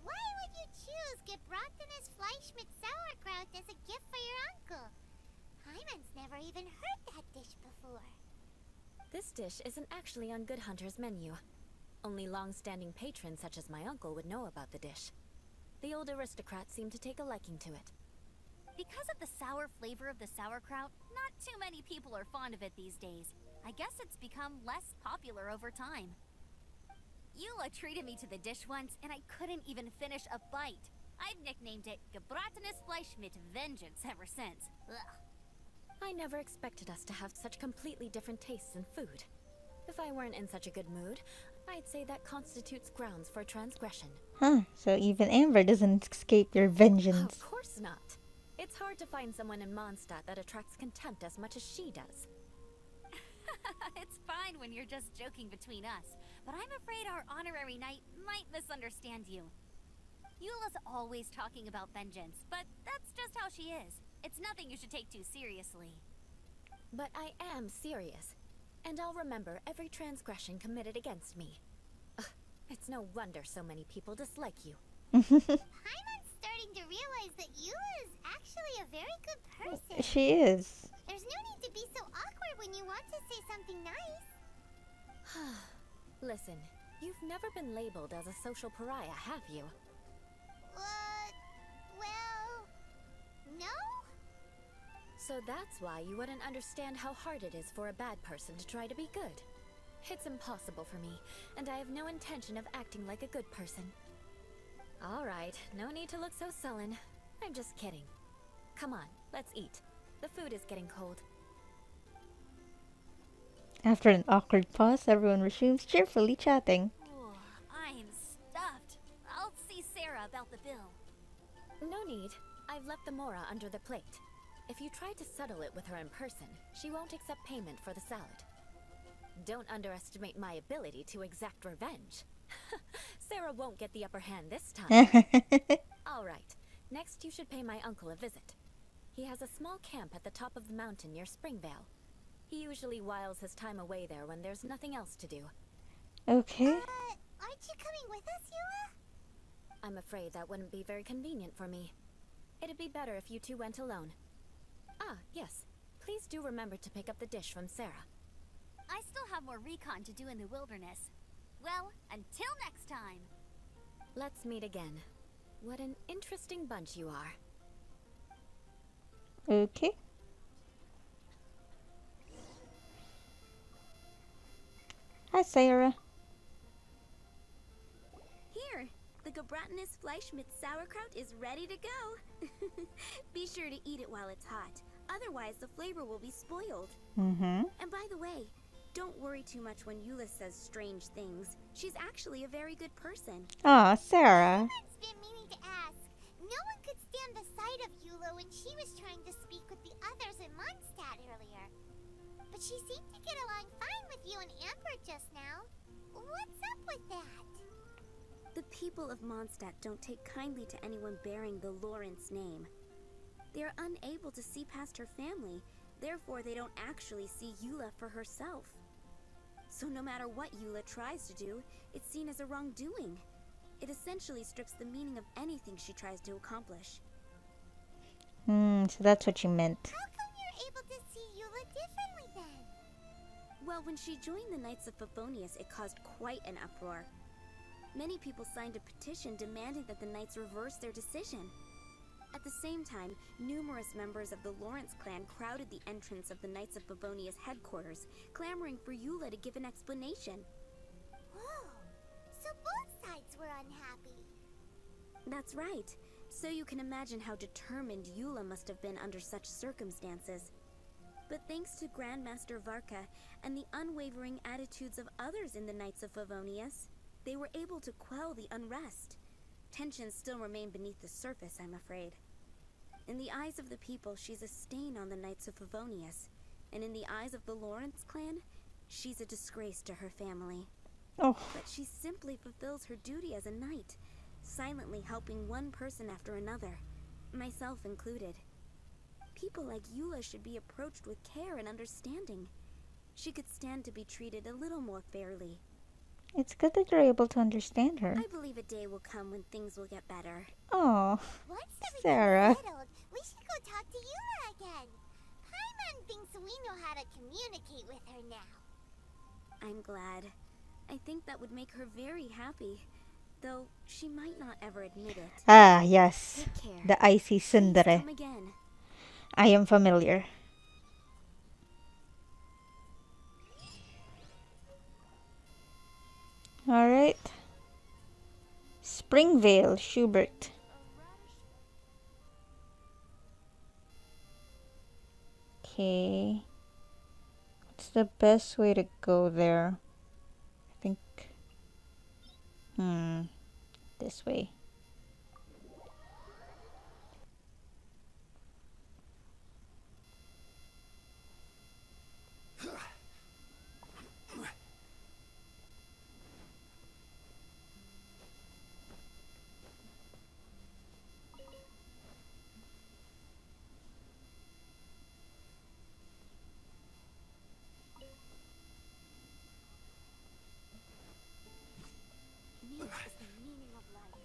Why would you choose gebratenes Fleisch mit Sauerkraut as a gift for your uncle? Hyman's never even heard that dish before. This dish isn't actually on Good Hunter's menu. Only long-standing patrons such as my uncle would know about the dish. The old aristocrat seemed to take a liking to it. Because of the sour flavor of the sauerkraut, not too many people are fond of it these days. I guess it's become less popular over time. Eula treated me to the dish once, and I couldn't even finish a bite. I've nicknamed it gebratenes Fleisch mit Vengeance ever since. Ugh. I never expected us to have such completely different tastes in food. If I weren't in such a good mood, I'd say that constitutes grounds for transgression. Huh, so even Amber doesn't escape your vengeance. Of course not. It's hard to find someone in Mondstadt that attracts contempt as much as she does. It's fine when you're just joking between us, but I'm afraid our honorary knight might misunderstand you. Eula's always talking about vengeance, but that's just how she is. It's nothing you should take too seriously. But I am serious, and I'll remember every transgression committed against me. Ugh, it's no wonder so many people dislike you. Hyman's starting to realize that Eula is actually a very good person. She is. There's no need to be so awkward when you want to say something nice. Listen, you've never been labeled as a social pariah, have you? Well, no? So that's why you wouldn't understand how hard it is for a bad person to try to be good. It's impossible for me, and I have no intention of acting like a good person. Alright, no need to look so sullen. I'm just kidding. Come on, let's eat. The food is getting cold. After an awkward pause, everyone resumes cheerfully chatting. Oh, I'm stuffed. I'll see Sarah about the bill. No need. I've left the mora under the plate. If you try to settle it with her in person, she won't accept payment for the salad. Don't underestimate my ability to exact revenge. Sarah won't get the upper hand this time. Alright, next you should pay my uncle a visit. He has a small camp at the top of the mountain near Springvale. He usually whiles his time away there when there's nothing else to do. Okay. Aren't you coming with us, Eula? I'm afraid that wouldn't be very convenient for me. It'd be better if you two went alone. Ah, yes. please do remember to pick up the dish from Sarah. I still have more recon to do in the wilderness. Well, until next time. Let's meet again. What an interesting bunch you are. Okay. Hi, Sarah. Here, the Gebratinous Fleischmitz sauerkraut is ready to go. Be sure to eat it while it's hot. Otherwise, the flavor will be spoiled. Mm-hmm. And by the way, don't worry too much when Eula says strange things. She's actually a very good person. Aw, Sarah. I've been meaning to ask. No one could stand the sight of Eula when she was trying to speak with the others in Mondstadt earlier. But she seemed to get along fine with you and Amber just now. What's up with that? The people of Mondstadt don't take kindly to anyone bearing the Lawrence name. They are unable to see past her family, therefore they don't actually see Eula for herself. So no matter what Eula tries to do, it's seen as a wrongdoing. It essentially strips the meaning of anything she tries to accomplish. So that's what you meant. How come you're able to see Eula differently then? Well, when she joined the Knights of Favonius, it caused quite an uproar. Many people signed a petition demanding that the Knights reverse their decision. At the same time, numerous members of the Lawrence clan crowded the entrance of the Knights of Favonius headquarters, clamoring for Eula to give an explanation. Whoa, so both sides were unhappy. That's right. So you can imagine how determined Eula must have been under such circumstances. But thanks to Grandmaster Varka and the unwavering attitudes of others in the Knights of Favonius, they were able to quell the unrest. Tensions still remain beneath the surface, I'm afraid. In the eyes of the people, she's a stain on the Knights of Favonius, and in the eyes of the Lawrence clan, she's a disgrace to her family. Oh. But she simply fulfills her duty as a knight, silently helping one person after another, myself included. People like Eula should be approached with care and understanding. She could stand to be treated a little more fairly. It's good that you're able to understand her. I believe a day will come when things will get better. Oh, Once everything's Sarah. settled, we should go talk to Eula again. Paimon thinks we know how to communicate with her now. I'm glad. I think that would make her very happy, though she might not ever admit it. Ah, yes. Take care. The icy Please tsundere. come again. I am familiar. Alright. Springvale, Schubert. Okay. What's the best way to go there? I think... this way. Meaning is the meaning of life.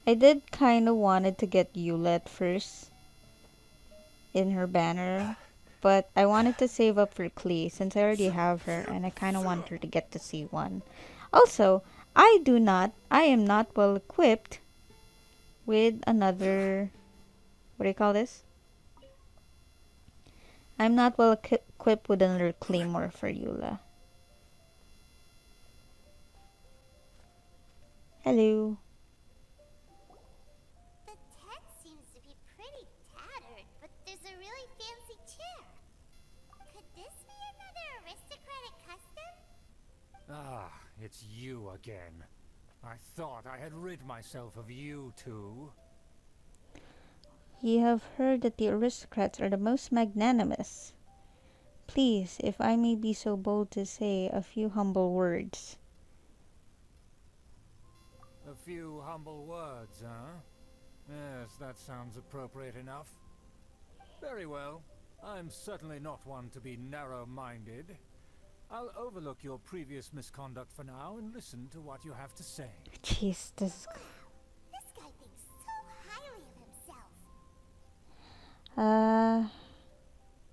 I did kind of wanted to get Eula at first in her banner, but I wanted to save up for Klee since I already have her and I kind of want her to get to see one. Also, I am not well equipped with another, what do you call this? I'm not well equipped with another claymore for Eula. Hello. The tent seems to be pretty tattered, but there's a really fancy chair. Could this be another aristocratic custom? Ah, it's you again. I thought I had rid myself of you two. Ye have heard that the aristocrats are the most magnanimous. Please, if I may be so bold to say a few humble words. A few humble words, huh? Yes, that sounds appropriate enough. Very well. I'm certainly not one to be narrow-minded. I'll overlook your previous misconduct for now and listen to what you have to say. Jeez, this is... This guy thinks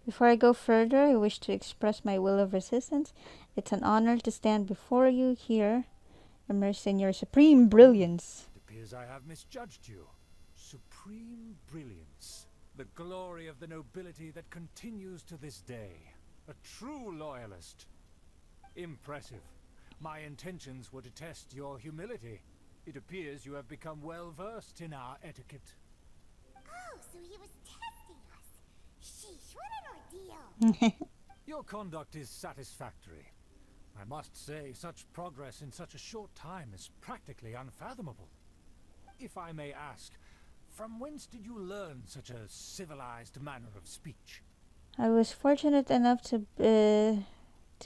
Before I go further, I wish to express my will of resistance. It's an honor to stand before you here, immersed in your supreme brilliance. It appears I have misjudged you. Supreme brilliance. The glory of the nobility that continues to this day. A true loyalist. Impressive. My intentions were to test your humility. It appears you have become well versed in our etiquette. Oh, so he was testing us. Sheesh, what an ordeal. Your conduct is satisfactory. I must say, such progress in such a short time is practically unfathomable. If I may ask, from whence did you learn such a civilized manner of speech? I was fortunate enough to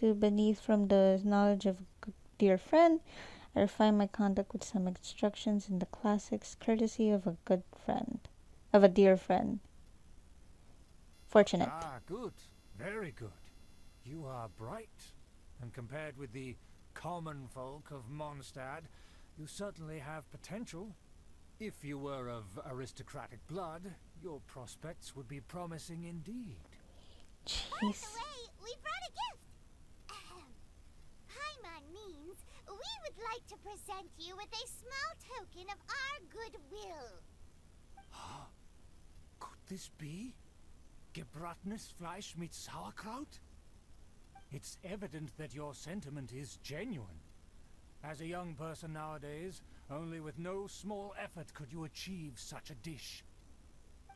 beneath from the knowledge of a dear friend. I refined my conduct with some instructions in the classics, courtesy of a good friend, of a dear friend. Fortunate. Ah, good. Very good. You are bright, and compared with the common folk of Mondstadt, you certainly have potential. If you were of aristocratic blood, your prospects would be promising indeed. By the Jeez. way, we brought a gift. Paimon means we would like to present you with a small token of our goodwill. Could this be? Gebratenes Fleisch mit Sauerkraut? It's evident that your sentiment is genuine. As a young person nowadays, only with no small effort could you achieve such a dish.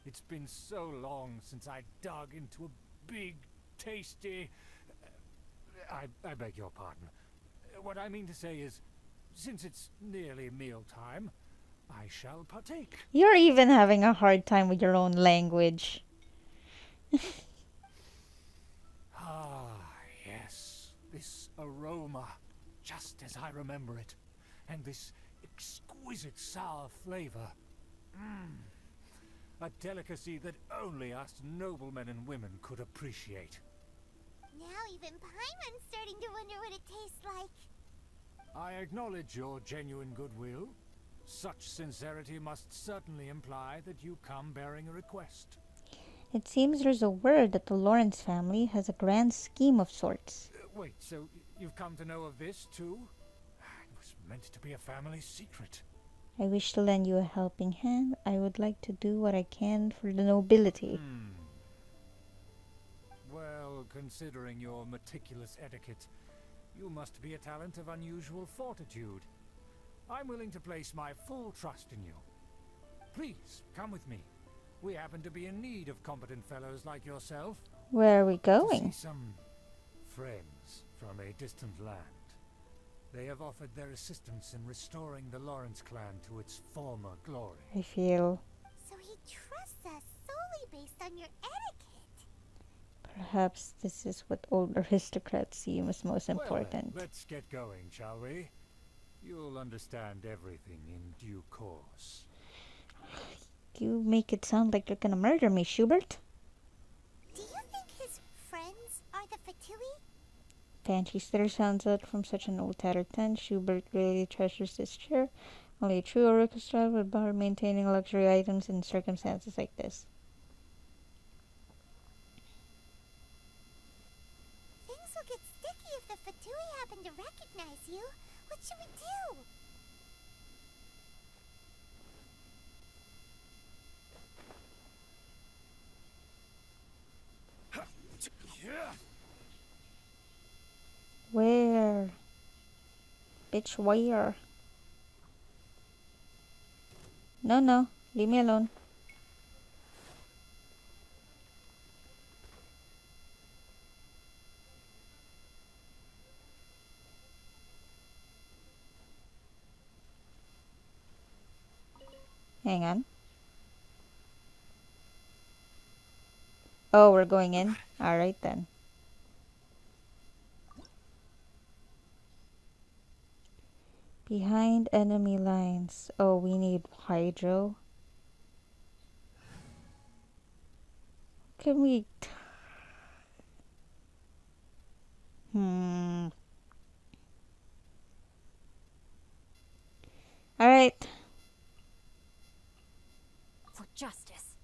It's been so long since I dug into a big, tasty... I beg your pardon. What I mean to say is, since it's nearly mealtime, I shall partake. You're even having a hard time with your own language. Ah, yes. This aroma, just as I remember it. And this exquisite sour flavor. A delicacy that only us noblemen and women could appreciate. Now even Paimon's starting to wonder what it tastes like. I acknowledge your genuine goodwill. Such sincerity must certainly imply that you come bearing a request. It seems there's a word that the Lawrence family has a grand scheme of sorts. Wait, so you've come to know of this too? It was meant to be a family secret. I wish to lend you a helping hand. I would like to do what I can for the nobility. Well, considering your meticulous etiquette, you must be a talent of unusual fortitude. I'm willing to place my full trust in you. Please, come with me. We happen to be in need of competent fellows like yourself. Where are we To going? see some friends from a distant land. They have offered their assistance in restoring the Lawrence clan to its former glory. I feel So he trusts us solely based on your etiquette. perhaps this is what old aristocrats seem as most important. Well, let's get going, shall we? You'll understand everything in due course. You make it sound like you're gonna murder me, Schubert. Do you think his friends are the Fatui? Banshee stitter sounds out from such an old tattered tent. Schubert really treasures this chair. Only a true aristocrat would bother maintaining luxury items in circumstances like this. Things will get sticky if the Fatui happen to recognize you. What should we do? Where? Bitch, where? No, leave me alone. Hang on. Oh, we're going in? Alright then. Behind enemy lines. Oh, we need hydro. Can we... Alright. For justice.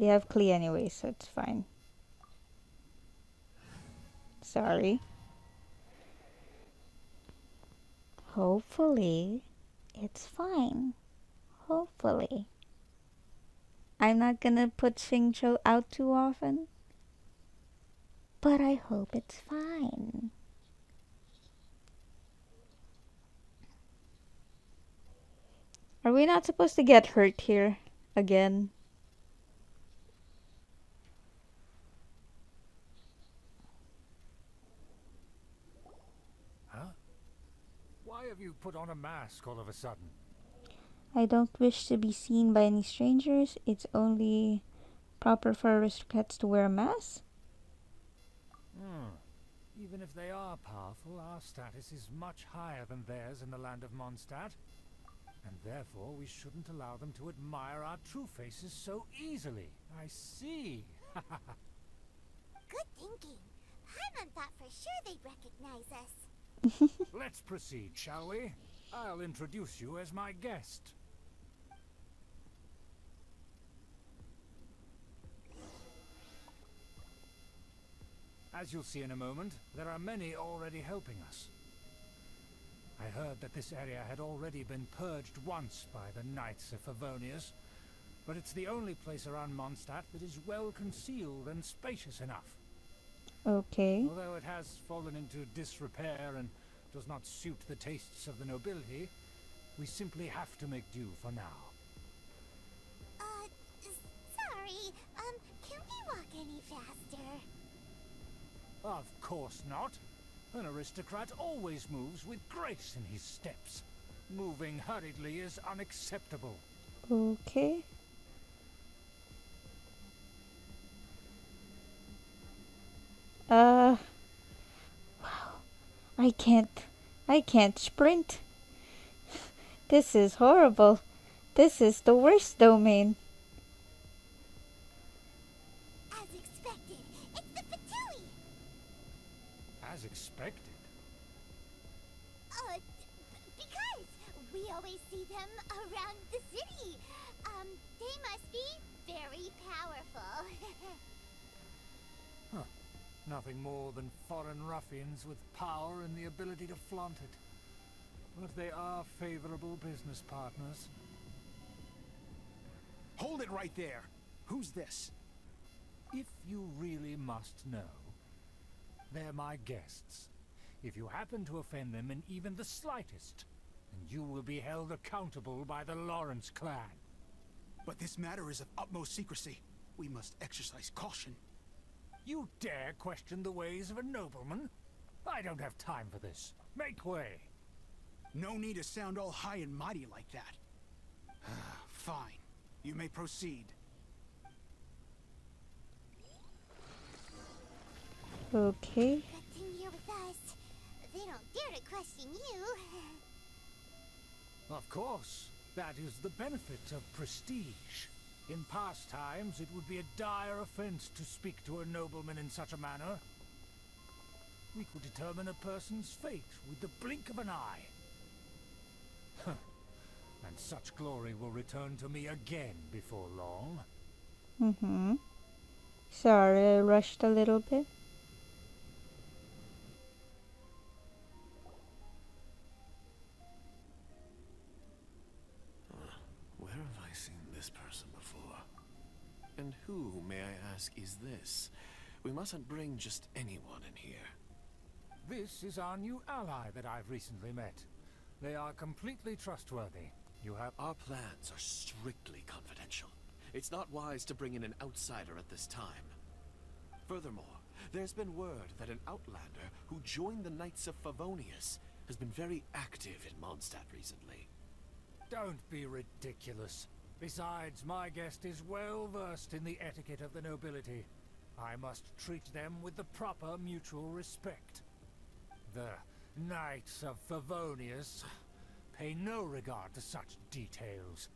They have Klee anyway, so it's fine. Sorry. Hopefully, it's fine. Hopefully. I'm not gonna put Xingqiu out too often, but I hope it's fine. Are we not supposed to get hurt here again? Huh? Why have you put on a mask all of a sudden? I don't wish to be seen by any strangers. It's only proper for aristocrats to wear a mask. Even if they are powerful, our status is much higher than theirs in the land of Mondstadt. And therefore, we shouldn't allow them to admire our true faces so easily. I see. Good thinking. Paimon thought for sure they'd recognize us. Let's proceed, shall we? I'll introduce you as my guest. As you'll see in a moment, there are many already helping us. I heard that this area had already been purged once by the Knights of Favonius, but it's the only place around Mondstadt that is well concealed and spacious enough. Okay. Although it has fallen into disrepair and does not suit the tastes of the nobility, we simply have to make do for now. Sorry, can we walk any faster? Of course not. An aristocrat always moves with grace in his steps. Moving hurriedly is unacceptable. Okay. Wow. I can't sprint. This is horrible. This is the worst domain. As expected, it's the Fatui! As expected. Because we always see them around the city. They must be very powerful. Nothing more than foreign ruffians with power and the ability to flaunt it. But they are favorable business partners. Hold it right there. Who's this? If you really must know, they're my guests. If you happen to offend them in even the slightest, then you will be held accountable by the Lawrence clan. But this matter is of utmost secrecy. We must exercise caution. You dare question the ways of a nobleman? I don't have time for this. Make way. No need to sound all high and mighty like that. Fine. You may proceed. Okay. Good thing you're with us. They don't dare to question you. Of course. That is the benefit of prestige. In past times, it would be a dire offense to speak to a nobleman in such a manner. We could determine a person's fate with the blink of an eye. And such glory will return to me again before long. Sorry, I rushed a little bit. Where have I seen this person before? And who, may I ask, is this? We mustn't bring just anyone in here. This is our new ally that I've recently met. They are completely trustworthy. You have... Our plans are strictly confidential. It's not wise to bring in an outsider at this time. Furthermore, there's been word that an outlander who joined the Knights of Favonius has been very active in Mondstadt recently. Don't be ridiculous. Besides, my guest is well versed in the etiquette of the nobility. I must treat them with the proper mutual respect. The Knights of Favonius pay no regard to such details.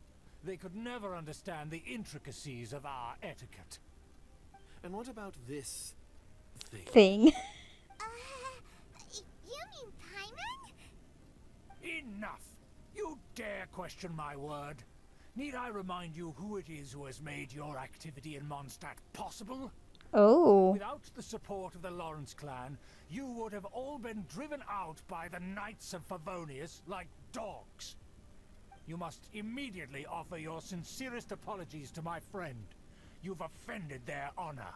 They could never understand the intricacies of our etiquette. And what about this Thing. You mean Paimon? Enough! You dare question my word? Need I remind you who it is who has made your activity in Mondstadt possible? Oh. Without the support of the Lawrence clan, you would have all been driven out by the Knights of Favonius like dogs. You must immediately offer your sincerest apologies to my friend. You've offended their honor.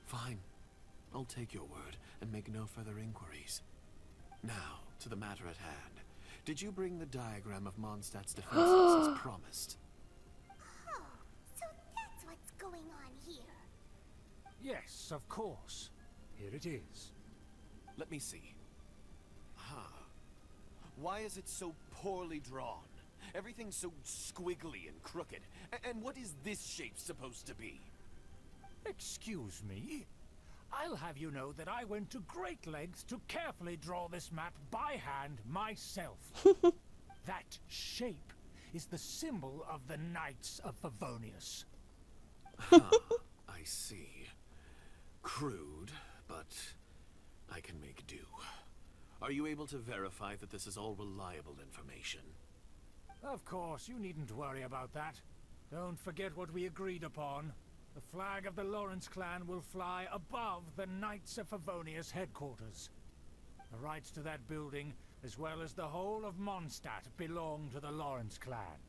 Fine. I'll take your word and make no further inquiries. Now, to the matter at hand. Did you bring the diagram of Mondstadt's defenses as promised? Oh, so that's what's going on here. Yes, of course. Here it is. Let me see. Why is it so poorly drawn? Everything's so squiggly and crooked. And what is this shape supposed to be? Excuse me? I'll have you know that I went to great lengths to carefully draw this map by hand myself. That shape is the symbol of the Knights of Favonius. I see. Crude, but I can make do. Are you able to verify that this is all reliable information? Of course, you needn't worry about that. Don't forget what we agreed upon. The flag of the Lawrence clan will fly above the Knights of Favonius headquarters. The rights to that building, as well as the whole of Mondstadt, belong to the Lawrence clan.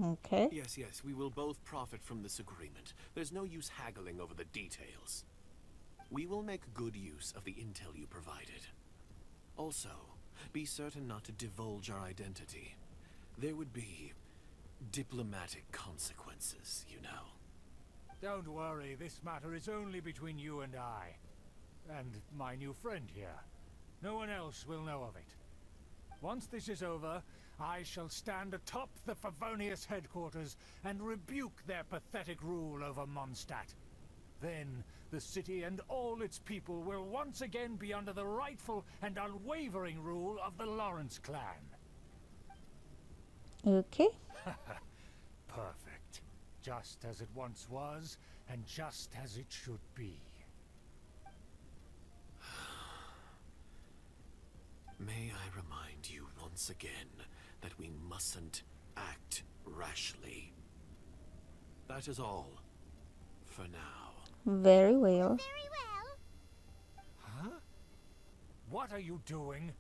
Okay. Yes, we will both profit from this agreement. There's no use haggling over the details. We will make good use of the intel you provided. Also, be certain not to divulge our identity. There would be diplomatic consequences, you know. Don't worry, this matter is only between you and I. And my new friend here. No one else will know of it. Once this is over, I shall stand atop the Favonius headquarters and rebuke their pathetic rule over Mondstadt. Then, the city and all its people will once again be under the rightful and unwavering rule of the Lawrence clan. Okay. Perfect. Just as it once was, and just as it should be. May I remind you once again that we mustn't act rashly. That is all. For now. Very well. Very well. Huh? What are you doing?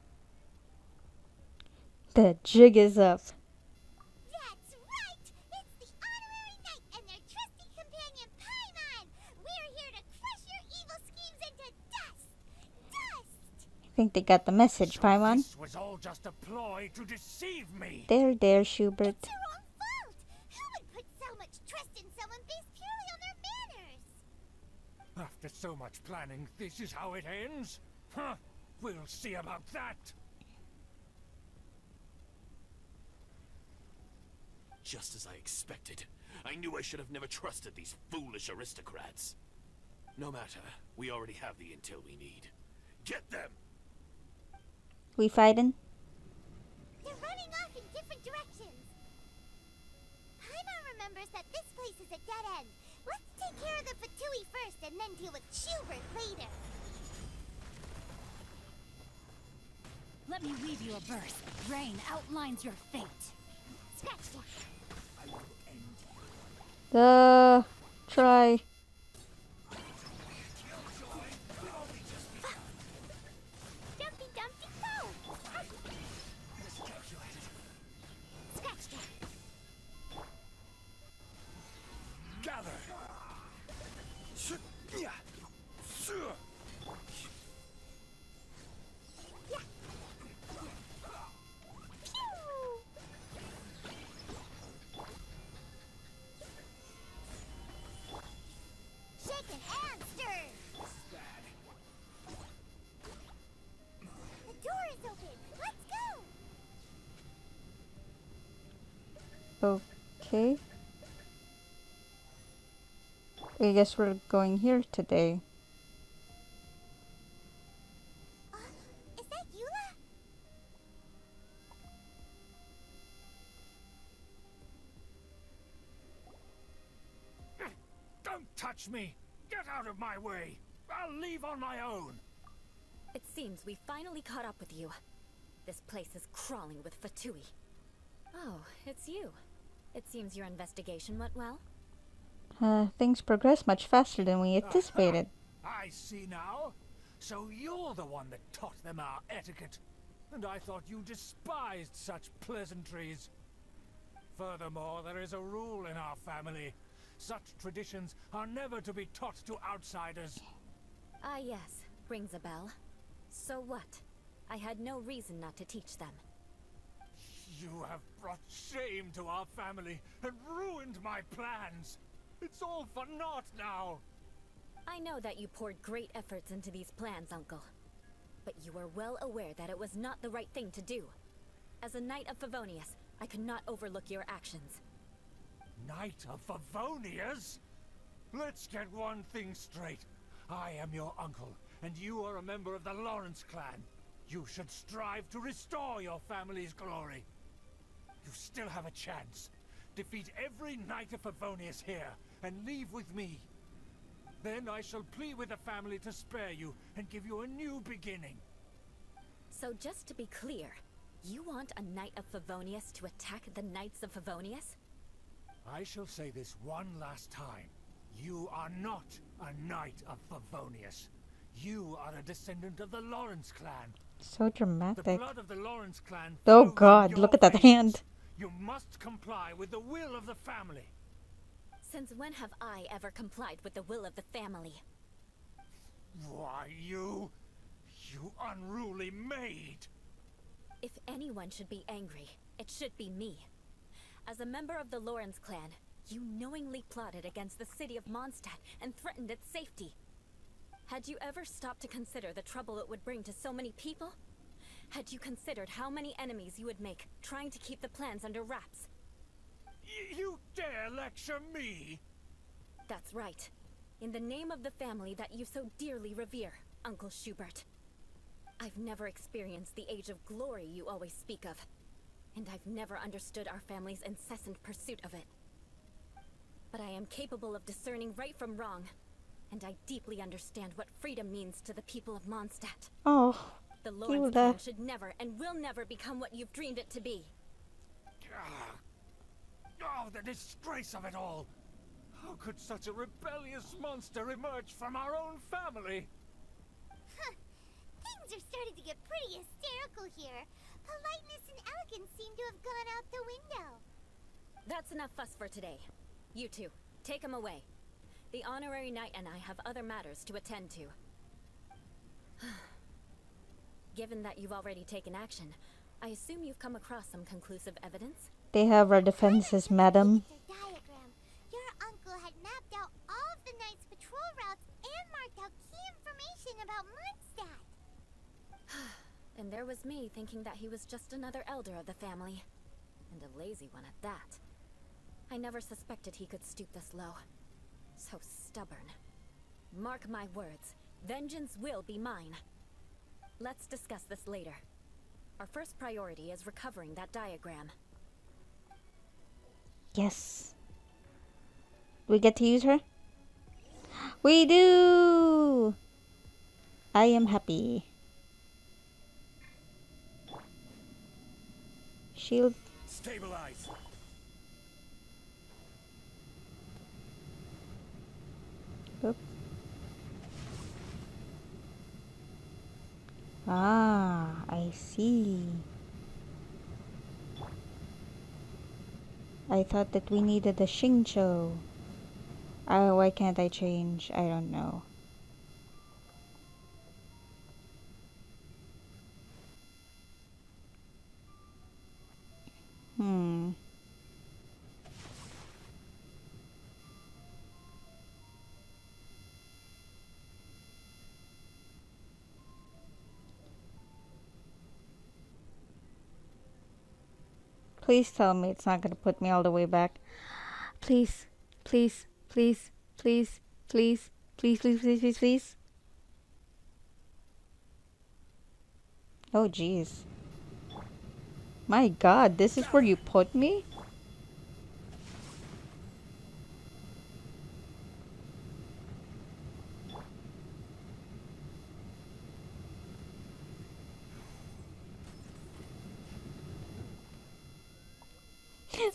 The jig is up. That's right! It's the Honorary Knight and their trusty companion, Paimon! We're here to crush your evil schemes into dust! Dust! I think they got the message, So Paimon. this was all just a ploy to deceive me. There, Schubert. It's your own fault! Who would put so much trust in someone based purely on their manners? After so much planning, this is how it ends? Huh? We'll see about that. Just as I expected. I knew I should have never trusted these foolish aristocrats. No matter, we already have the intel we need. Get them! We fighting? They're running off in different directions. Paimon remembers that this place is a dead end. Let's take care of the Fatui first and then deal with Schubert later. Let me read you a verse. Rain outlines your fate. Scratch that. Try. Dumpty Dumpty go! Scratch that. Gather. Shaken and stirred. The door is open. Let's go. Okay. I guess we're going here today. Is that Eula? Don't touch me! Get out of my way! I'll leave on my own! It seems we finally caught up with you. This place is crawling with Fatui. Oh, it's you. It seems your investigation went well. Things progressed much faster than we anticipated. I see now. So you're the one that taught them our etiquette. And I thought you despised such pleasantries. Furthermore, there is a rule in our family. Such traditions are never to be taught to outsiders. Ah yes, rings a bell. So what? I had no reason not to teach them. You have brought shame to our family and ruined my plans. It's all for naught now. I know that you poured great efforts into these plans, Uncle. But you were well aware that it was not the right thing to do. As a Knight of Favonius, I could not overlook your actions. Knight of Favonius? Let's get one thing straight. I am your uncle, and you are a member of the Lawrence clan. You should strive to restore your family's glory. You still have a chance. Defeat every Knight of Favonius here, and leave with me. Then I shall plead with the family to spare you, and give you a new beginning. So just to be clear, you want a Knight of Favonius to attack the Knights of Favonius? I shall say this one last time. You are not a Knight of Favonius. You are a descendant of the Lawrence clan. So The dramatic. blood of the Lawrence clan Oh flows in god, your look at that veins. hand. You must comply with the will of the family. Since when have I ever complied with the will of the family? Why, you unruly maid! If anyone should be angry, it should be me. As a member of the Lawrence clan, you knowingly plotted against the city of Mondstadt and threatened its safety. Had you ever stopped to consider the trouble it would bring to so many people? Had you considered how many enemies you would make trying to keep the plans under wraps? You dare lecture me? That's right. In the name of the family that you so dearly revere, Uncle Schubert. I've never experienced the age of glory you always speak of, and I've never understood our family's incessant pursuit of it. But I am capable of discerning right from wrong, and I deeply understand what freedom means to the people of Mondstadt. Oh, The Lawrence clan should never and will never become what you've dreamed it to be. Oh, the disgrace of it all! How could such a rebellious monster emerge from our own family? Huh. Things are starting to get pretty hysterical here. Politeness and elegance seem to have gone out the window. That's enough fuss for today. You two, take him away. The honorary knight and I have other matters to attend to. Given that you've already taken action, I assume you've come across some conclusive evidence? they have our defenses, madam. Their diagram. Your uncle had mapped out all of the Knight's patrol routes and marked out key information about Mondstadt. And there was me thinking that he was just another elder of the family. And a lazy one at that. I never suspected he could stoop this low. So stubborn. Mark my words, vengeance will be mine. Let's discuss this later. Our first priority is recovering that diagram. Yes. We get to use her? We do! I am happy. Shield. Stabilize! Oop. Ah, I see. I thought that we needed a Xingqiu. Why can't I change? I don't know. Please tell me it's not gonna put me all the way back. Please, please, please, please, please, please, please, please, please, please. Oh, jeez. My god, this is where you put me?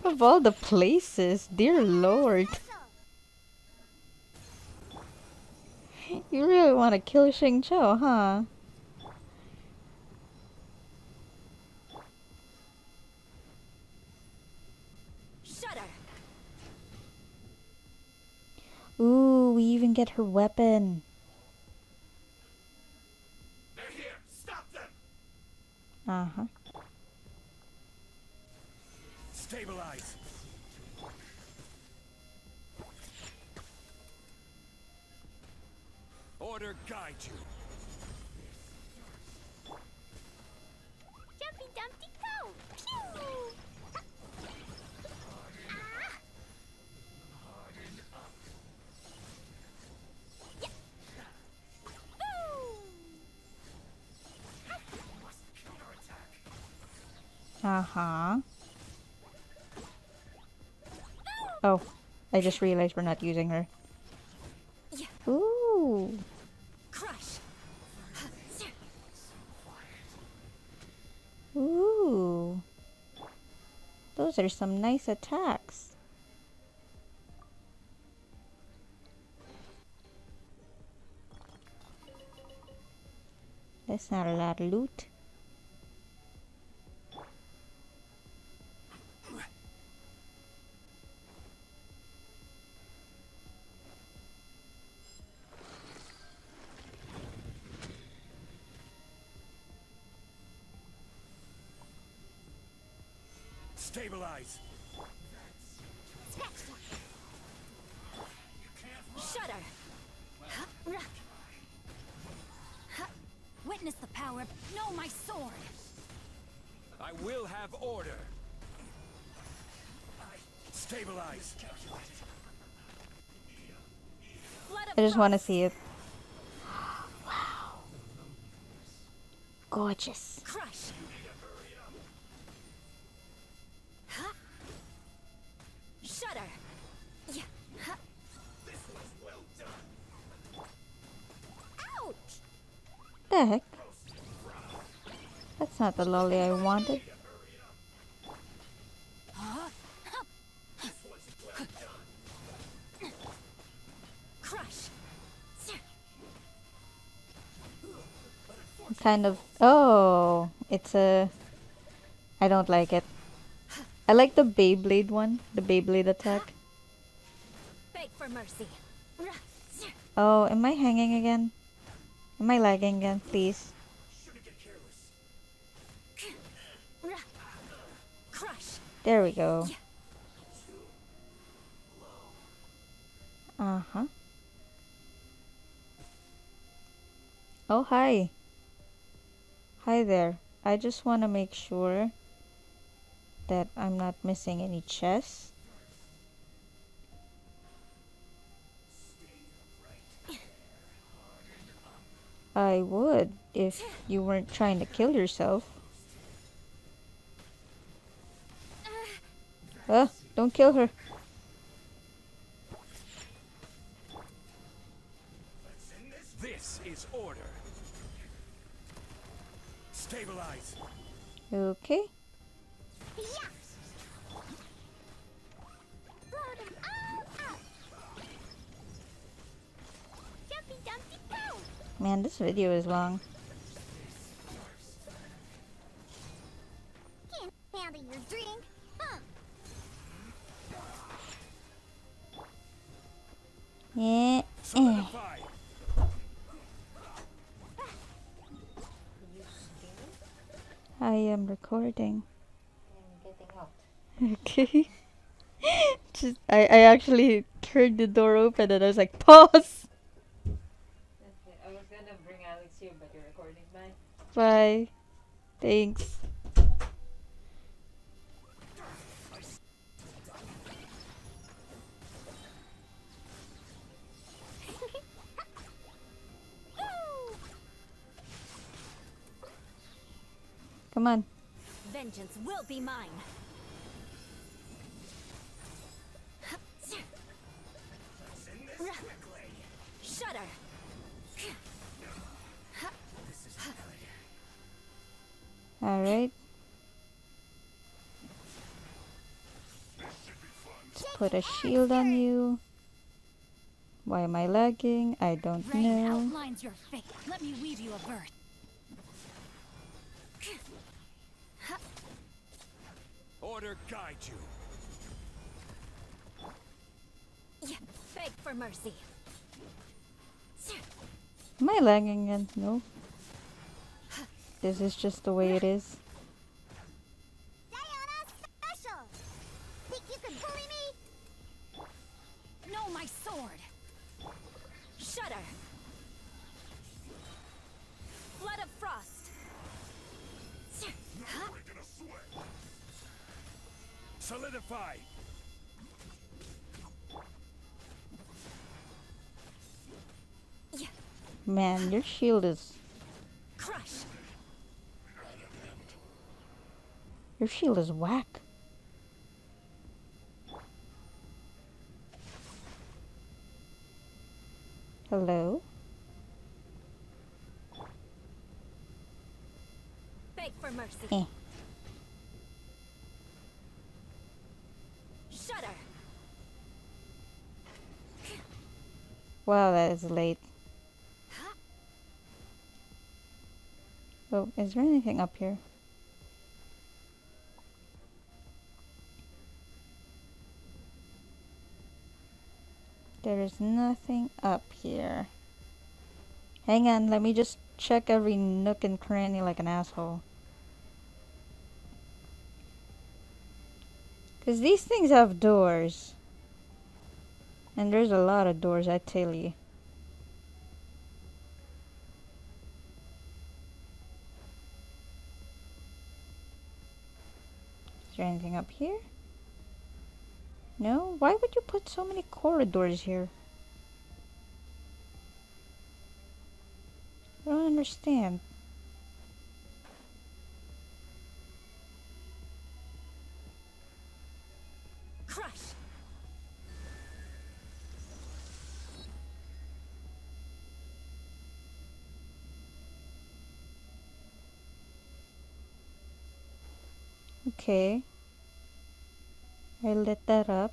Of all the places, dear lord. You really want to kill Xingqiu, huh? Shudder. Ooh, we even get her weapon. They're here! Stop them! Uh-huh. Stabilize. Order guide you. Jumpy Dumpty go! Pew! Uh-huh. Oh, I just realized we're not using her. Ooh. Crush. Ooh. Those are some nice attacks. That's not a lot of loot. Stabilize. Shudder. Witness the power. Know my sword. I will have order. Stabilize. Flood of I just want to frost. see it. Wow. Gorgeous. Crush. Shudder. Yeah. Ouch! The heck? That's not the lolly I wanted. Crush. Kind of. Oh, it's a. I don't like it. I like the Beyblade one, the Beyblade attack. Beg for mercy. Oh, am I hanging again? Am I lagging again? Please. Crush. There we go. Uh-huh. Oh, hi. Hi there. I just want to make sure that I'm not missing any chests. I would if you weren't trying to kill yourself. Don't kill her. This is order. Stabilize. Okay. Yeah! Blow them all up! Jumpy Dumpty go! Man, this video is long. Can't handle your drink, huh? Yeah. Solidify. I am recording. Okay. Just I actually heard the door open and I was like, pause. I was gonna bring Alex here, but you're recording. Bye. Bye. Thanks. Come on. Vengeance will be mine. Shudder. All right. put a shield on you. Why am I lagging? I don't Rain know. outlines your fate. Let me weave you a verse. Order guide you. Yeah, beg for mercy. Am I lagging again? No. This is just the way it is. Diana Special! Think you can bully me? No, my sword. Shudder. Flood of frost. Solidify. Yeah, Man, your shield is... crush. Your shield is whack. Hello? Beg for mercy. Eh. Shudder. Wow, that is late. Oh, is there anything up here? There is nothing up here. Hang on, let me just check every nook and cranny like an asshole. Because these things have doors. And there's a lot of doors, I tell you. Is there anything up here? No? Why would you put so many corridors here? I don't understand. Crush. Okay. I lit that up.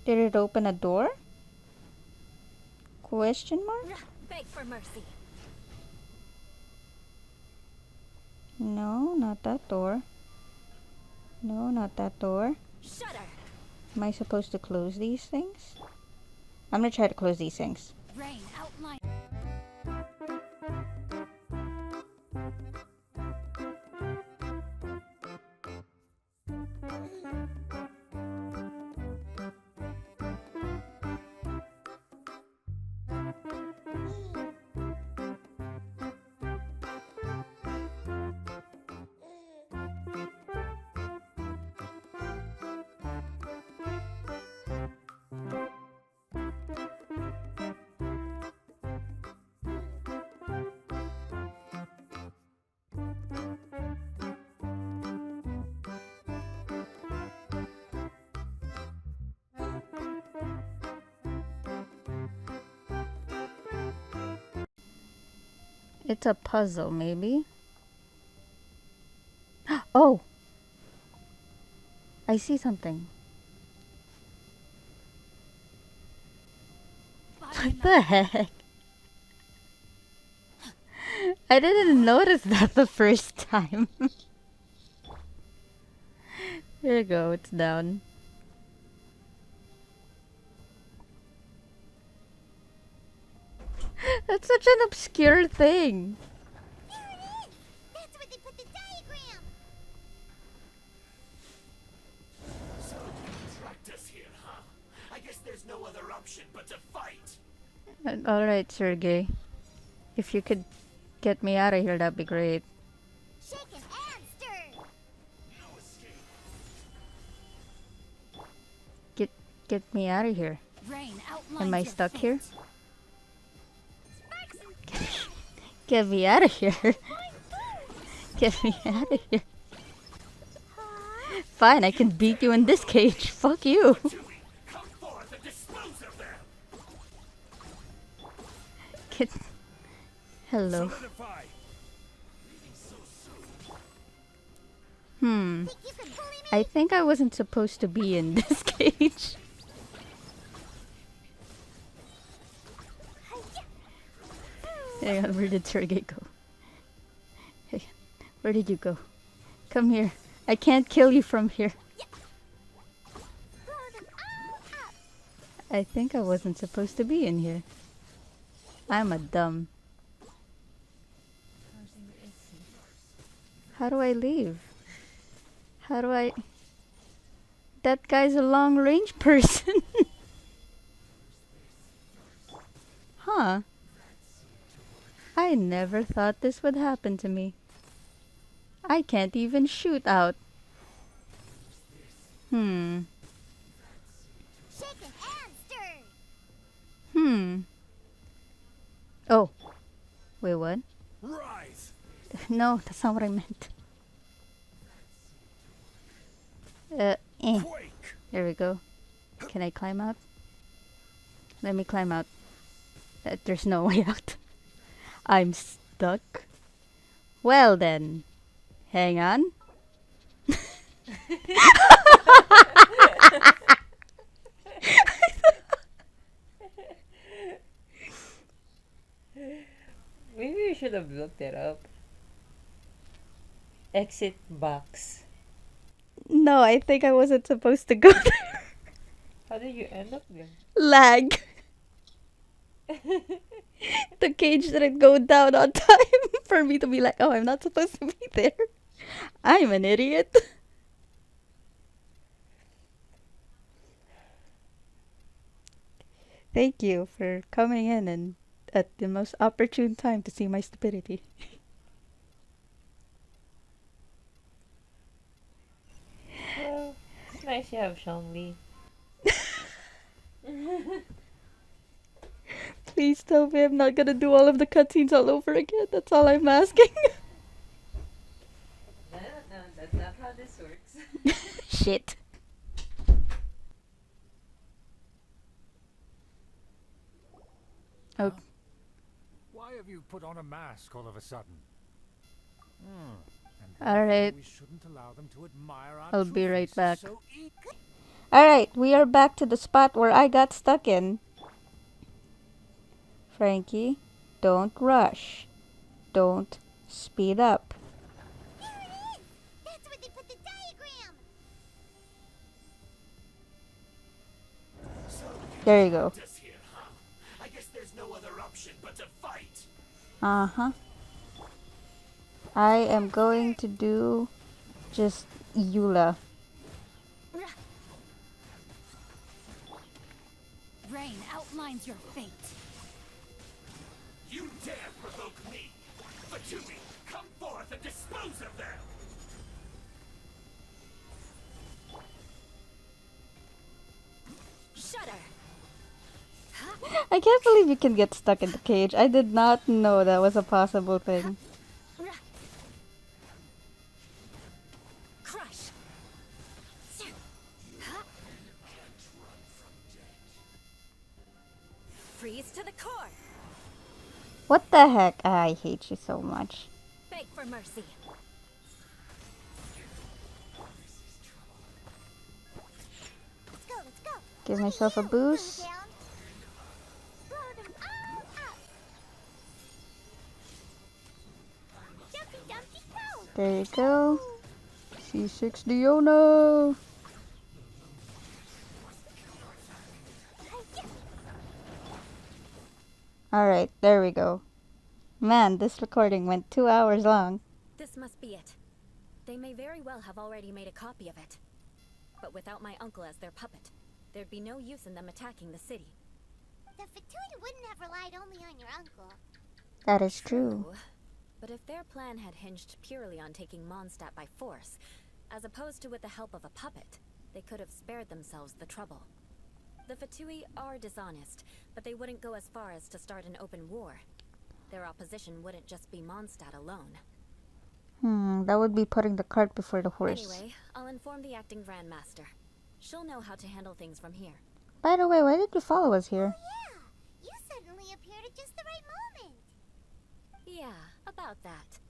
Did it open a door? Question mark? Beg for mercy. No, not that door. No, not that door. Shudder. Am I supposed to close these things? I'm gonna try to close these things. Rain outline. It's a puzzle, maybe? Oh! I see something. What the heck? I didn't notice that the first time. There you go, it's down. That's such an obscure thing. There it is! That's where they put the diagram! So you tracked us here, huh? I guess there's no other option but to fight. Alright, Sergey. If you could get me out of here, that'd be great. Shaken and stirred! No escape. Get me out of here. Rain outlines Am I your stuck fate. here? Get me out of here. Get me out of here. Fine, I can beat you in this cage. Fuck you. Come forth and dispose of them. Get... Hello. Solidify. Leaving so Think you can bully me? I think I wasn't supposed to be in this cage. Hang on, where did Sergey go? Hey, where did you go? Come here. I can't kill you from here. Blow them all up. I think I wasn't supposed to be in here. I'm a dumb. How do I leave? How do I... That guy's a long range person. Huh. I never thought this would happen to me. I can't even shoot out. Shaken and stirred. Oh. Wait, what? Rise! No, that's not what I meant. Quake! There we go. Can I climb out? Let me climb out. There's no way out. I'm stuck. Well then. Hang on. Maybe we should have looked it up. Exit box. No, I think I wasn't supposed to go there. How did you end up there? Lag. The cage didn't go down on time for me to be like, oh, I'm not supposed to be there. I'm an idiot. Thank you for coming in and at the most opportune time to see my stupidity. Well, it's nice you have Shangli. Please tell me I'm not gonna do all of the cutscenes all over again. That's all I'm asking. No, that's not how this works. Shit. Oh. Why have you put on a mask all of a sudden? Alright. We shouldn't allow them to admire our I'll true be right faces back. so Alright, we are back to the spot where I got stuck in. Frankie, don't rush. Don't speed up. There it is. That's where they put the diagram. There you go. I guess there's no other option but to fight. Uh-huh. I am going to do just Eula. Rain outlines your fate. You dare provoke me! Fatui, come forth and dispose of them! Shudder. I can't believe you can get stuck in the cage. I did not know that was a possible thing. Crush. Freeze to the core. What the heck? I hate you so much. Beg for mercy. Let's go, let's go. Give myself a boost. Down. Blow them all up. Jumpy Dumpty go. There you go. C6 Diona. Alright, there we go. Man, this recording went 2 hours long. This must be it. They may very well have already made a copy of it. But without my uncle as their puppet, there'd be no use in them attacking the city. The Fatui wouldn't have relied only on your uncle. That is true. But if their plan had hinged purely on taking Mondstadt by force, as opposed to with the help of a puppet, they could have spared themselves the trouble. The Fatui are dishonest, but they wouldn't go as far as to start an open war. Their opposition wouldn't just be Mondstadt alone. That would be putting the cart before the horse. Anyway, I'll inform the acting Grand Master. She'll know how to handle things from here. By the way, why did you follow us here? Yeah, you suddenly appeared at just the right moment. Yeah, about that.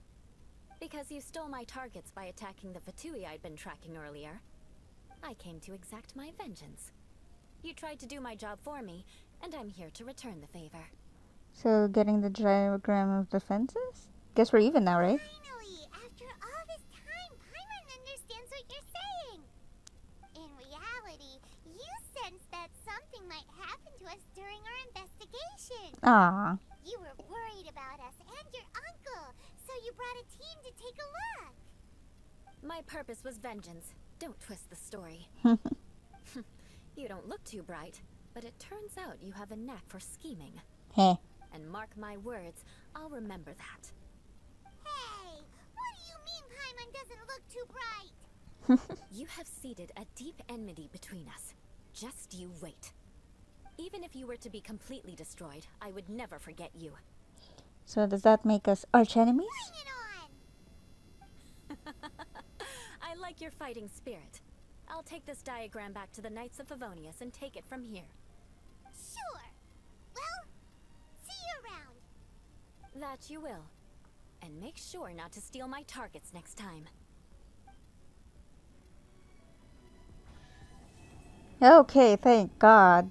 Because you stole my targets by attacking the Fatui I'd been tracking earlier, I came to exact my vengeance. You tried to do my job for me, and I'm here to return the favor. So, getting the diagram of defenses? Guess we're even now, right? Finally, after all this time, Paimon understands what you're saying. In reality, you sensed that something might happen to us during our investigation. Ah. You were worried about us and your uncle, so you brought a team to take a look. My purpose was vengeance. Don't twist the story. You don't look too bright, but it turns out you have a knack for scheming. Heh. And mark my words, I'll remember that. Hey, what do you mean Paimon doesn't look too bright? You have seeded a deep enmity between us. Just you wait. Even if you were to be completely destroyed, I would never forget you. So does that make us arch enemies? Bring it on! I like your fighting spirit. I'll take this diagram back to the Knights of Favonius and take it from here. Sure. Well, see you around. That you will. And make sure not to steal my targets next time. Okay, thank God.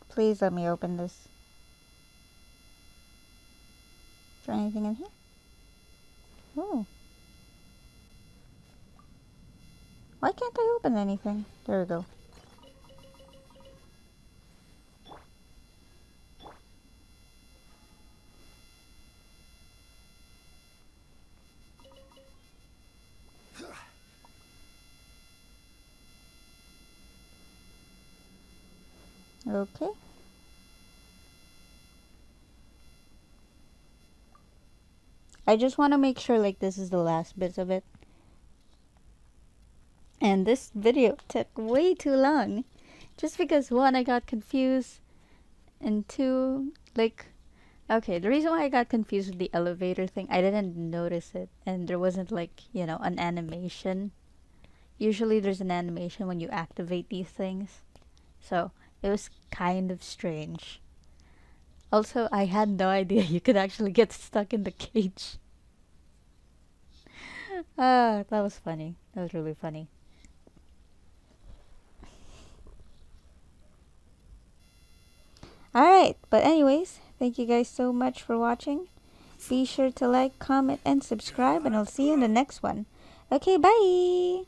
Please let me open this. Is there anything in here? Oh. Why can't I open anything? There we go. Okay. I just want to make sure like this is the last bit of it. And this video took way too long. Just because one, I got confused. And two, like, okay, the reason why I got confused with the elevator thing, I didn't notice it. And there wasn't like, you know, an animation. Usually there's an animation when you activate these things. So, it was kind of strange. Also, I had no idea you could actually get stuck in the cage. That was funny. That was really funny. Alright, but anyways, thank you guys so much for watching. Be sure to like, comment, and subscribe, and I'll see you in the next one. Okay, bye!